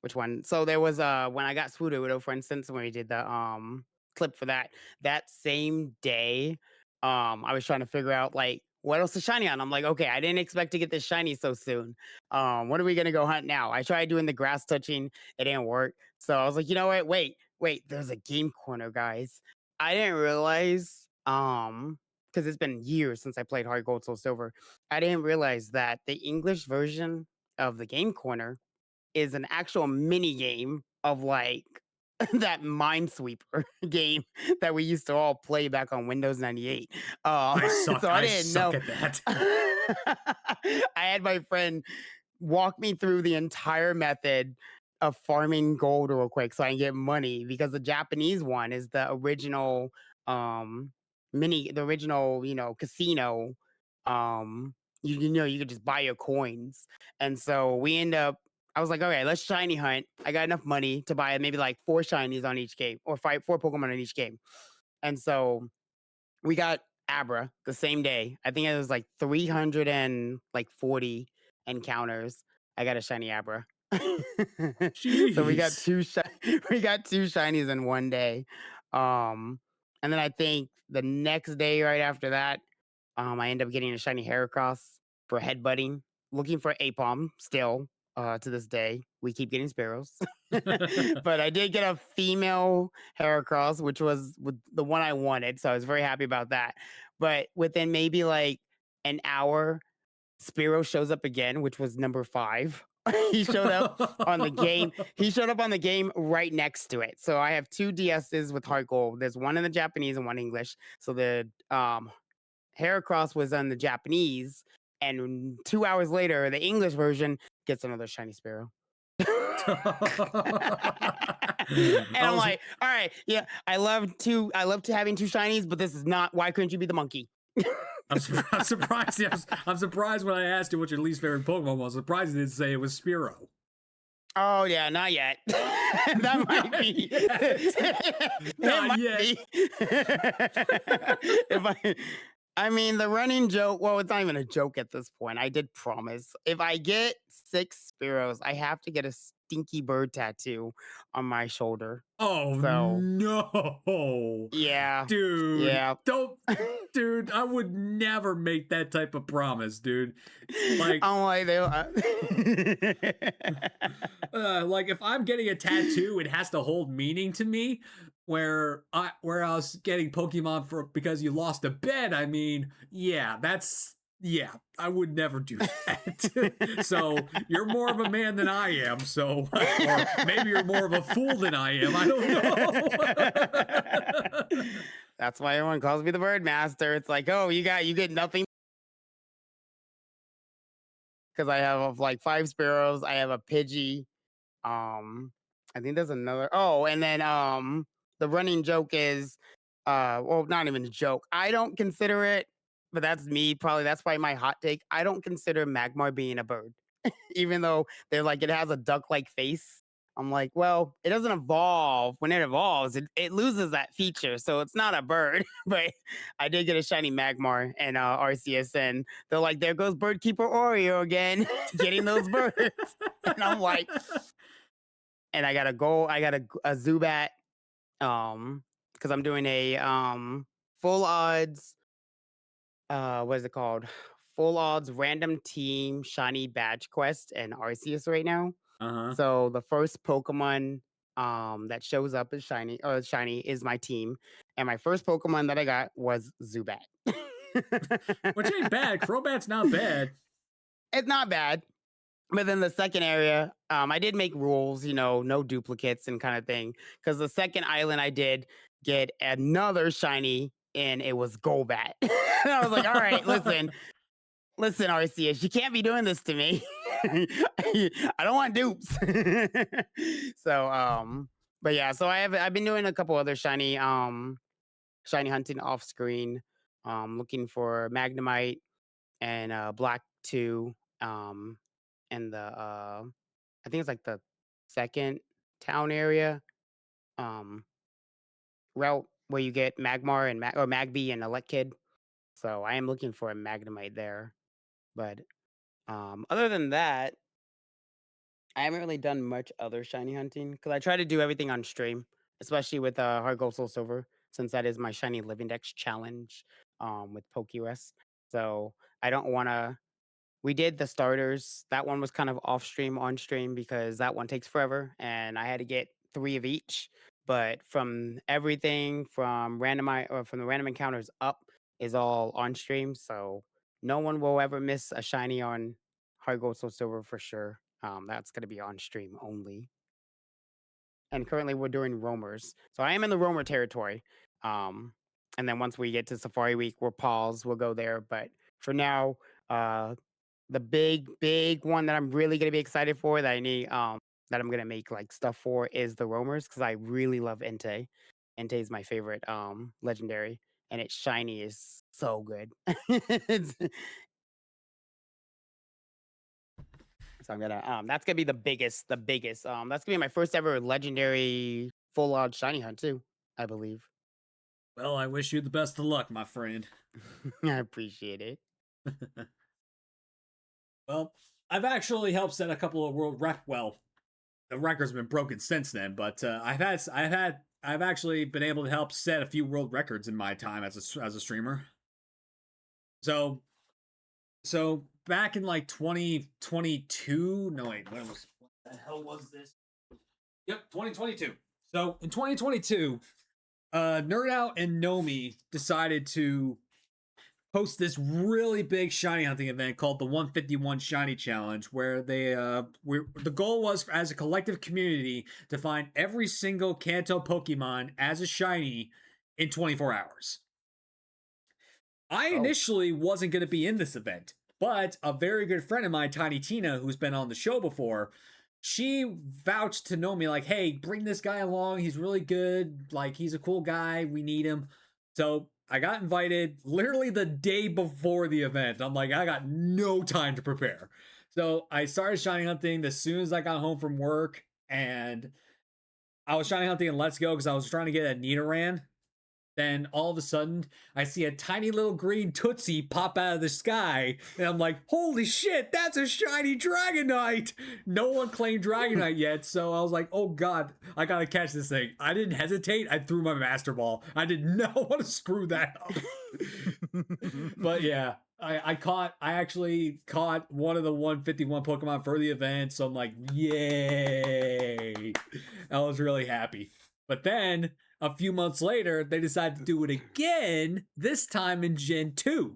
which one? So there was when I got Swoodoodle, for instance, when we did the clip for that, that same day, I was trying to figure out like what else is shiny on. I'm like, okay, I didn't expect to get this shiny so soon. What are we gonna go hunt now? I tried doing the grass touching, it didn't work. So I was like, you know what? Wait, there's a game corner, guys. I didn't realize, because it's been years since I played Hard Gold Soul Silver. I didn't realize that the English version of the game corner is an actual mini game of like that Minesweeper game that we used to all play back on Windows 98. I suck. So I I didn't suck know. at that. I had my friend walk me through the entire method of farming gold real quick so I can get money because the Japanese one is the original um the original, casino. You could just buy your coins. And so we end up I was like, okay, let's shiny hunt. I got enough money to buy maybe like four shinies on each game or five four Pokemon on each game. And so we got Abra the same day. I think it was like 340 encounters. I got a shiny Abra. So we got Jeez. two we got two shinies in one day. Um and then I think the next day right after that, I end up getting a shiny Heracross for headbutting, looking for Apom still. To this day, we keep getting sparrows, but I did get a female Heracross, which was the one I wanted, so I was very happy about that. But within maybe like an hour, Spearow shows up again, which was number 5. He showed up on the game. He showed up on the game right next to it. So I have 2 DSs with Heart Gold. There's one in the Japanese and one English. So the Heracross was on the Japanese, and 2 hours later, the English version gets another shiny Spearow. And I I'm was like, all right, yeah, I love to having two shinies, but this is not. Why couldn't you be the monkey? I'm surprised. I'm surprised when I asked you what your least favorite Pokemon was. Surprised you didn't say it was Spearow. Oh yeah, not yet. That might Not be. yet. It Not might yet. be. If I mean, the running joke. Well, it's not even a joke at this point. I did promise. If I get 6 Spearows, I have to get a stinky bird tattoo on my shoulder. Oh So no, yeah, dude! yeah. Don't, dude. I would never make that type of promise, dude. Like, I'm like they. like if I'm getting a tattoo, it has to hold meaning to me. Where I was getting Pokemon for because you lost a bet. I mean, yeah, that's yeah. I would never do that. So you're more of a man than I am. So or maybe you're more of a fool than I am. I don't know. That's why everyone calls me the Bird Master. It's like, oh, you get nothing because I have like 5 Sparrows. I have a Pidgey. I think there's another. Oh, and then the running joke is, well, not even a joke. I don't consider it, but that's me. That's probably my hot take. I don't consider Magmar being a bird, even though they're like it has a duck-like face. I'm like, well, it doesn't evolve. When it evolves, it loses that feature. So it's not a bird. But I did get a shiny Magmar and RCSN. They're like, there goes Bird Keeper Oreo again, getting those birds. And I'm like, and I got to go, a Zubat, because I'm doing a full odds, what is it called? Full odds random team shiny badge quest and Arceus right now. Uh-huh. So the first Pokemon that shows up as shiny is my team. And my first Pokemon that I got was Zubat. Which ain't bad. Crobat's not bad. It's not bad. But then the second area, I did make rules, no duplicates and kind of thing. Because the second island I did get another shiny and it was Golbat. And I was like, all right, listen, RCS, you can't be doing this to me. I don't want dupes. So, but yeah, so I've been doing a couple other shiny hunting off screen, looking for Magnemite and Black 2, and the I think it's like the second town area, um, route where you get Magmar and or Magby and Elekid. So I am looking for a Magnemite there. But other than that, I haven't really done much other shiny hunting because I try to do everything on stream, especially with Hard Gold Soul Silver, since that is my shiny Living Dex challenge with PokeRest. So I don't want to. We did the starters. That one was kind of off stream, on stream because that one takes forever, and I had to get 3 of each. But from everything from the random encounters up is all on stream, so no one will ever miss a shiny on Hard Gold Soul Silver for sure. That's gonna be on stream only. And currently we're doing roamers. So I am in the roamer territory. Um, and then once we get to Safari Week, we'll pause, we'll go there. But for now, uh the big one that I'm really gonna be excited for that I need that I'm gonna make like stuff for is the roamers because I really love Entei. Entei is my favorite legendary and its shiny is so good. It's- so I'm gonna that's gonna be the biggest. That's gonna be my first ever legendary full on shiny hunt too, I believe. Well, I wish you the best of luck, my friend. I appreciate it. Well, I've actually helped set a couple of world rec. Well, the record's been broken since then, but I've actually been able to help set a few world records in my time as a streamer. So back in like 2022, no wait, what the hell was this? Yep, 2022. So in 2022, Nerd Out and Nomi decided to host this really big shiny hunting event called the 151 Shiny Challenge, where the goal was as a collective community to find every single Kanto Pokemon as a shiny in 24 hours. I Oh, initially wasn't going to be in this event, but a very good friend of mine, Tiny Tina, who's been on the show before, she vouched to know me like, hey, bring this guy along. He's really good. Like, he's a cool guy. We need him. So I got invited literally the day before the event. I'm like, I got no time to prepare. So I started shiny hunting as soon as I got home from work, and I was shiny hunting in Let's Go because I was trying to get a Nidoran. Then all of a sudden, I see a tiny little green Tootsie pop out of the sky, and I'm like, holy shit, that's a shiny Dragonite! No one claimed Dragonite yet, so I was like, oh god, I gotta catch this thing. I didn't hesitate, I threw my Master Ball. I did not want to screw that up. But yeah, I actually caught one of the 151 Pokemon for the event, so I'm like, yay! I was really happy. But then a few months later, they decided to do it again, this time in Gen 2.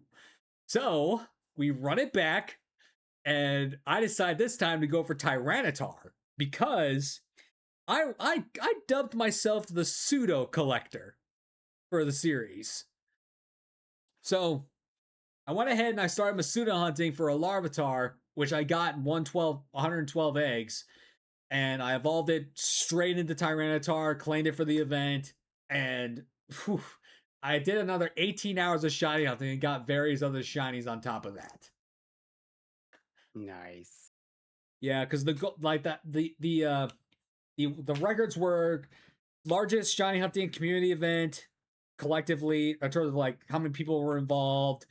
So we run it back, and I decide this time to go for Tyranitar because I dubbed myself the pseudo collector for the series. So I went ahead and I started my pseudo hunting for a Larvitar, which I got in 112 eggs, and I evolved it straight into Tyranitar, claimed it for the event, and whew, I did another 18 hours of shiny hunting and got various other shinies on top of that. nice. Yeah, because the like that the records were largest shiny hunting community event collectively in terms of like how many people were involved,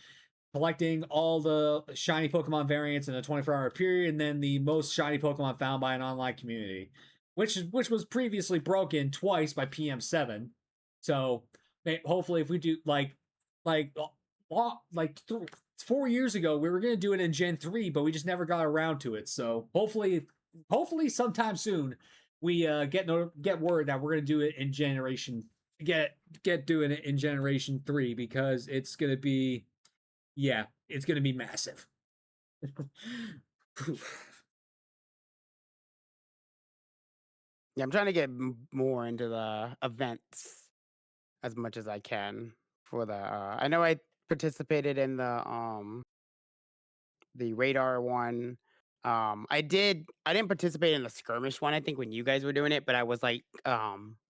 collecting all the shiny Pokemon variants in a 24-hour period, and then the most shiny Pokemon found by an online community, which was previously broken twice by PM7. So hopefully, if we do like like 4 years ago, we were gonna do it in Gen 3, but we just never got around to it. So hopefully sometime soon we get word that we're gonna do it in get doing it in Generation 3 because it's gonna be yeah, it's gonna be massive. Yeah, I'm trying to get more into the events as much as I can for the. I know I participated in the radar one. I did. I didn't participate in the skirmish one. I think when you guys were doing it, but I was like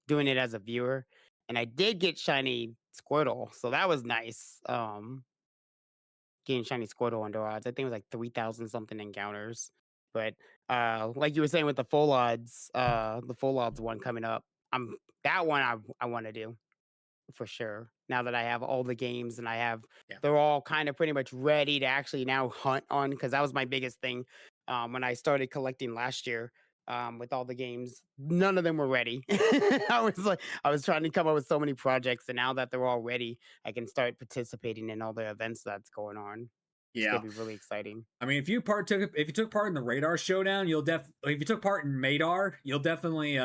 doing it as a viewer, and I did get shiny Squirtle, so that was nice. Getting shiny Squirtle under odds. I think it was like 3,000 something encounters. But like you were saying with the full odds one coming up, I'm that one I want to do for sure. Now that I have all the games and Yeah. they're all kind of pretty much ready to actually now hunt on because that was my biggest thing when I started collecting last year. With all the games, none of them were ready. I was trying to come up with so many projects, and now that they're all ready, I can start participating in all the events that's going on. It's Yeah. gonna be really exciting. I mean, if you took part in the radar showdown, if you took part in Madar, you'll definitely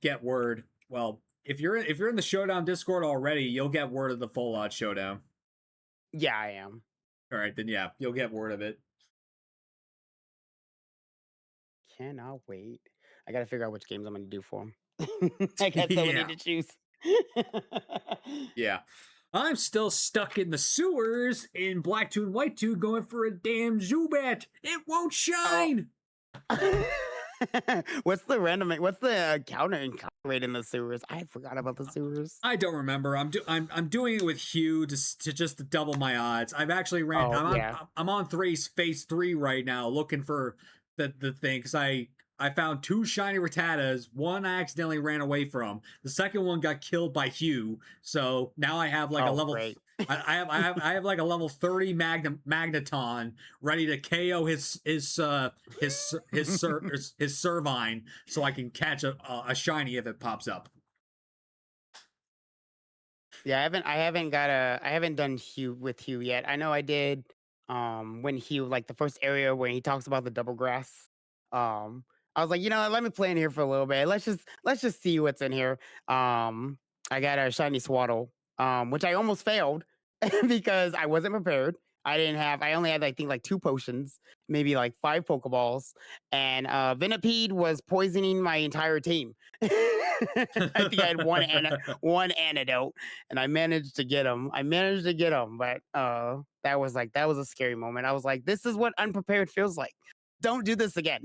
get word. Well, if you're in the showdown Discord already, you'll get word of the full lot showdown. Yeah, I am. All right, then yeah, you'll get word of it. Cannot wait. I gotta figure out which games I'm gonna do for them. I got so many Yeah. to choose. Yeah. I'm still stuck in the sewers in Black 2 and White 2 going for a damn Zubat. It won't Oh. shine. What's the rate in the sewers? I forgot about the sewers. I don't remember. I'm doing it with Hugh to just to double my odds. I've actually ran. Oh, yeah. I'm on phase 3 right now, looking for the thing because I found two shiny Rattatas. One I accidentally ran away from. The second one got killed by Hugh. So now I have like a Oh, level. great. I have like a level 30 Magneton ready to KO his Servine so I can catch a shiny if it pops up. Yeah, I haven't done Hugh with Hugh yet. I know I did when Hugh like the first area where he talks about the double grass. Um I was like, you know what, let me play in here for a little bit. Let's just see what's in here. I got a shiny Swaddle, which I almost failed because I wasn't prepared. I only had I think like two potions, maybe like five Pokeballs, and Venipede was poisoning my entire team. I think I had one antidote and I managed to get him. But that was a scary moment. I was like, this is what unprepared feels like. Don't do this again.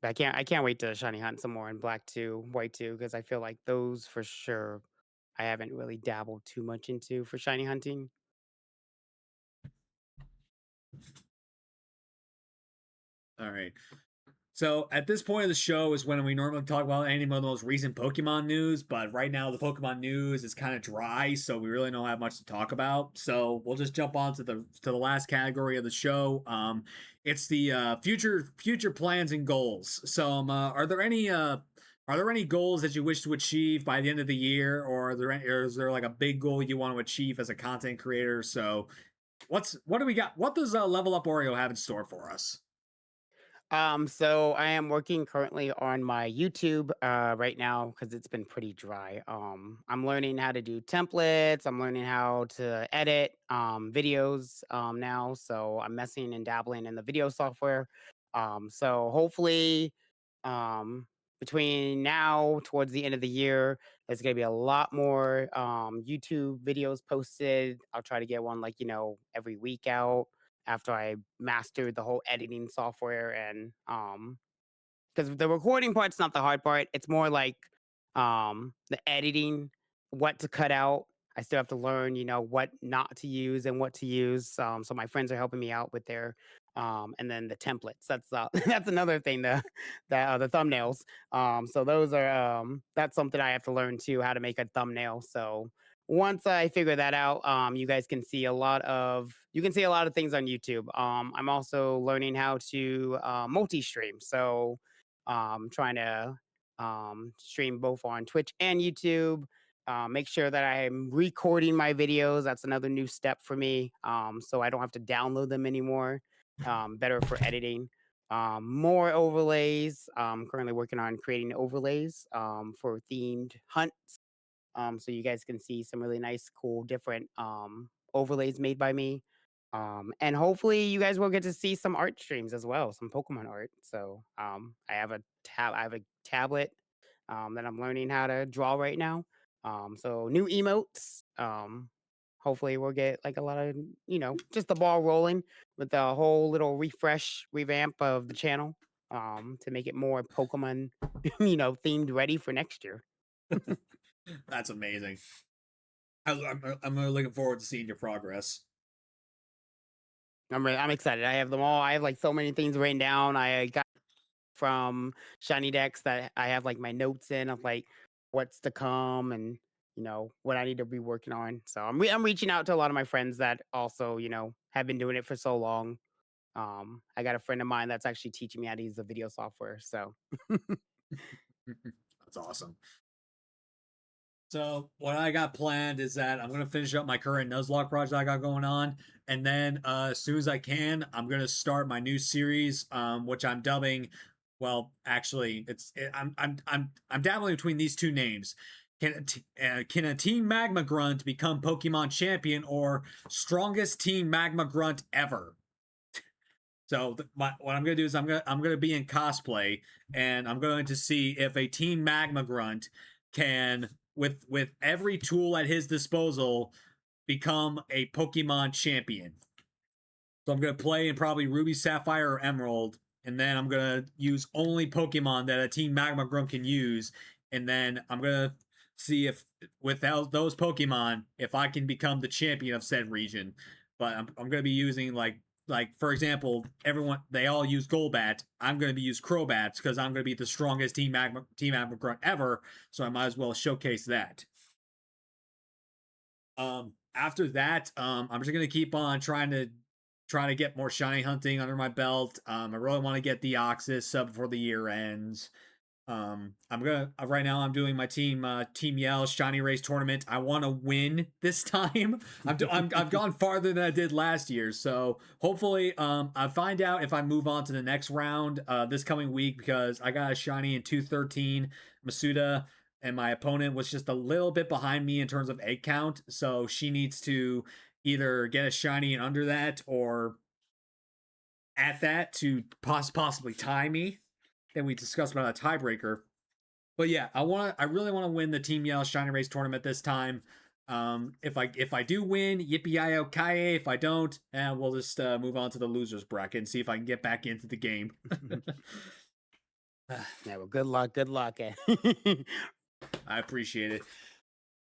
But I can't wait to shiny hunt some more in black 2, white 2, because I feel like those for sure I haven't really dabbled too much into for shiny hunting. All right. So at this point of the show is when we normally talk about any of the most recent Pokemon news, but right now the Pokemon news is kind of dry, so we really don't have much to talk about. So we'll just jump on to the last category of the show. It's the future plans and goals. So are there any goals that you wish to achieve by the end of the year, or is there like a big goal you want to achieve as a content creator? So what do we got? What does Level Up Oreo have in store for us? So I am working currently on my YouTube right now because it's been pretty dry. I'm learning how to do templates. I'm learning how to edit videos now. So I'm messing and dabbling in the video software. So hopefully, um, between now towards the end of the year, there's gonna be a lot more YouTube videos posted. I'll try to get one like every week out after I mastered the whole editing software and because the recording part's not the hard part. It's more like the editing, what to cut out. I still have to learn, what not to use and what to use. So my friends are helping me out with their and then the templates. That's that's another thing. The thumbnails. So those are that's something I have to learn too, how to make a thumbnail. So once I figure that out, you guys can see a lot of things on YouTube. I'm also learning how to multi-stream. So trying to stream both on Twitch and YouTube. Make sure that I'm recording my videos. That's another new step for me. So I don't have to download them anymore. Better for editing. More overlays. Currently working on creating overlays for themed hunts. So you guys can see some really nice, cool, different overlays made by me. And hopefully you guys will get to see some art streams as well, some Pokemon art. So I have a tablet that I'm learning how to draw right now. So new emotes. Hopefully we'll get like a lot of just the ball rolling with the whole little refresh revamp of the channel to make it more Pokemon themed ready for next year. That's amazing. I'm really looking forward to seeing your progress. I'm excited. I have them all. I have like so many things written down. I got from Shiny Decks that I have like my notes in of like what's to come and what I need to be working on. So I'm reaching out to a lot of my friends that also have been doing it for so long. I got a friend of mine that's actually teaching me how to use the video software. So That's awesome. So what I got planned is that I'm gonna finish up my current Nuzlocke project I got going on, and then as soon as I can, I'm gonna start my new series, which I'm dubbing. Well, actually, I'm dabbling between these two names. Can a Team Magma Grunt become Pokemon champion or strongest Team Magma Grunt ever? So what I'm gonna do is I'm gonna be in cosplay, and I'm going to see if a Team Magma Grunt can, with every tool at his disposal, become a Pokemon champion. So I'm gonna play in probably Ruby, Sapphire, or Emerald, and then I'm gonna use only Pokemon that a Team Magma Grunt can use, and then I'm gonna see if without those Pokemon, if I can become the champion of said region. But I'm gonna be using like for example, everyone they all use Golbat. I'm gonna be use Crobats because I'm gonna be the strongest Team Magma Grunt ever. So I might as well showcase that. After that, I'm just gonna keep on trying to get more shiny hunting under my belt. I really want to get the Oxys sub before the year ends. I'm gonna right now. I'm doing my Team Yell Shiny Race tournament. I want to win this time. I've gone farther than I did last year, so hopefully, I find out if I move on to the next round this coming week because I got a shiny in 213 Masuda, and my opponent was just a little bit behind me in terms of egg count, so she needs to either get a shiny and under that or at that to possibly tie me. Then we discussed about a tiebreaker. But yeah, I really want to win the Team Yell Shiny Race tournament this time. If I do win, yippee yo kaye. If I don't, we'll just move on to the losers bracket and see if I can get back into the game. yeah, well, good luck. Good luck. I appreciate it.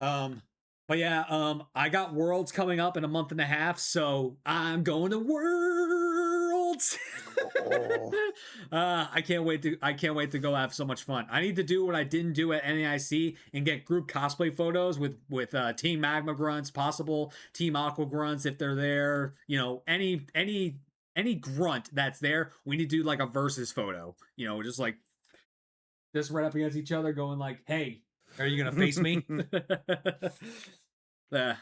Um, but yeah, I got Worlds coming up in a month and a half, so I'm going to Worlds. Oh. I can't wait to go have so much fun. I need to do what I didn't do at NAIC and get group cosplay photos with Team Magma Grunts, possible Team Aqua Grunts if they're there. You know, any grunt that's there, we need to do like a versus photo. You know, just right up against each other, going like, "Hey, are you gonna face me?" uh,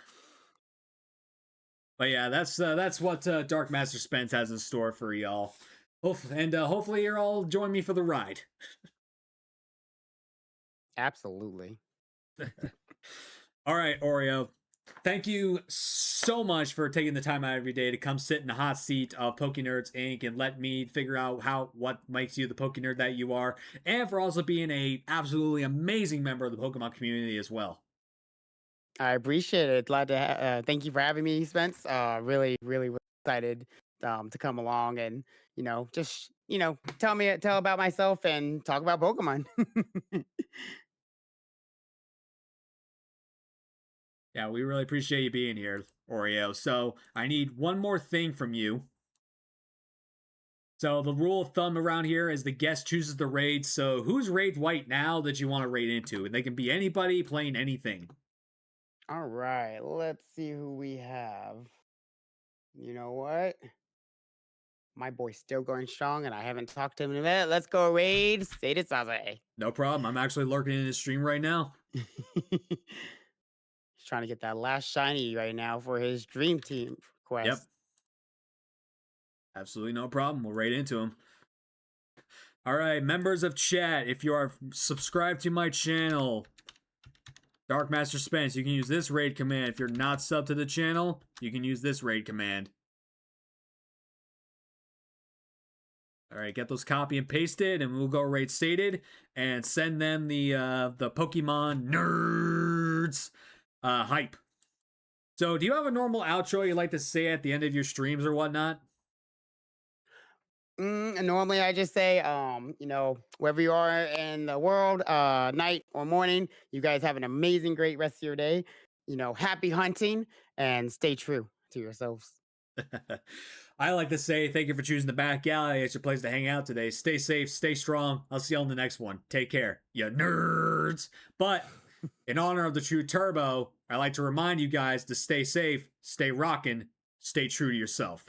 but yeah, that's what Dark Master Spence has in store for y'all. Hopefully you're all join me for the ride. Absolutely. All right, Oreo. Thank you so much for taking the time out of your day to come sit in the hot seat of PokeNERDS Inc. and let me figure out what makes you the PokeNerd that you are, and for also being a absolutely amazing member of the Pokemon community as well. I appreciate it. Glad to thank you for having me, Spence. Really excited to come along and just tell about myself and talk about Pokemon. Yeah, we really appreciate you being here, Oreo. So I need one more thing from you. So the rule of thumb around here is the guest chooses the raid. So who's raid white now that you want to raid into? And they can be anybody playing anything. All right, let's see who we have. You know what? My boy's still going strong, and I haven't talked to him in a minute. Let's go raid Sade. No problem. I'm actually lurking in his stream right now. He's trying to get that last shiny right now for his dream team Yep. quest. Absolutely no problem. We'll raid into him. All right, members of chat, if you are subscribed to my channel, Dark Master Spence, you can use this raid command. If you're not subbed to the channel, you can use this raid command. All right, get those copy and pasted, and we'll go raid Sated and send them the Pokemon nerds hype. So, do you have a normal outro you like to say at the end of your streams or whatnot? And normally I just say, wherever you are in the world, night or morning, you guys have an amazing, great rest of your day. Happy hunting and stay true to yourselves. I like to say thank you for choosing the back alley. It's your place to hang out today. Stay safe, stay strong. I'll see you on the next one. Take care, you nerds. But in honor of the true Turbo, I like to remind you guys to stay safe, stay rockin', stay true to yourself.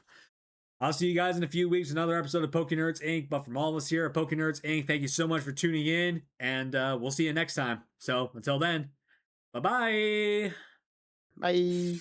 I'll see you guys in a few weeks, another episode of pokeNERDS Inc. But from all of us here at pokeNERDS Inc., thank you so much for tuning in, and we'll see you next time. So until then, bye-bye. Bye.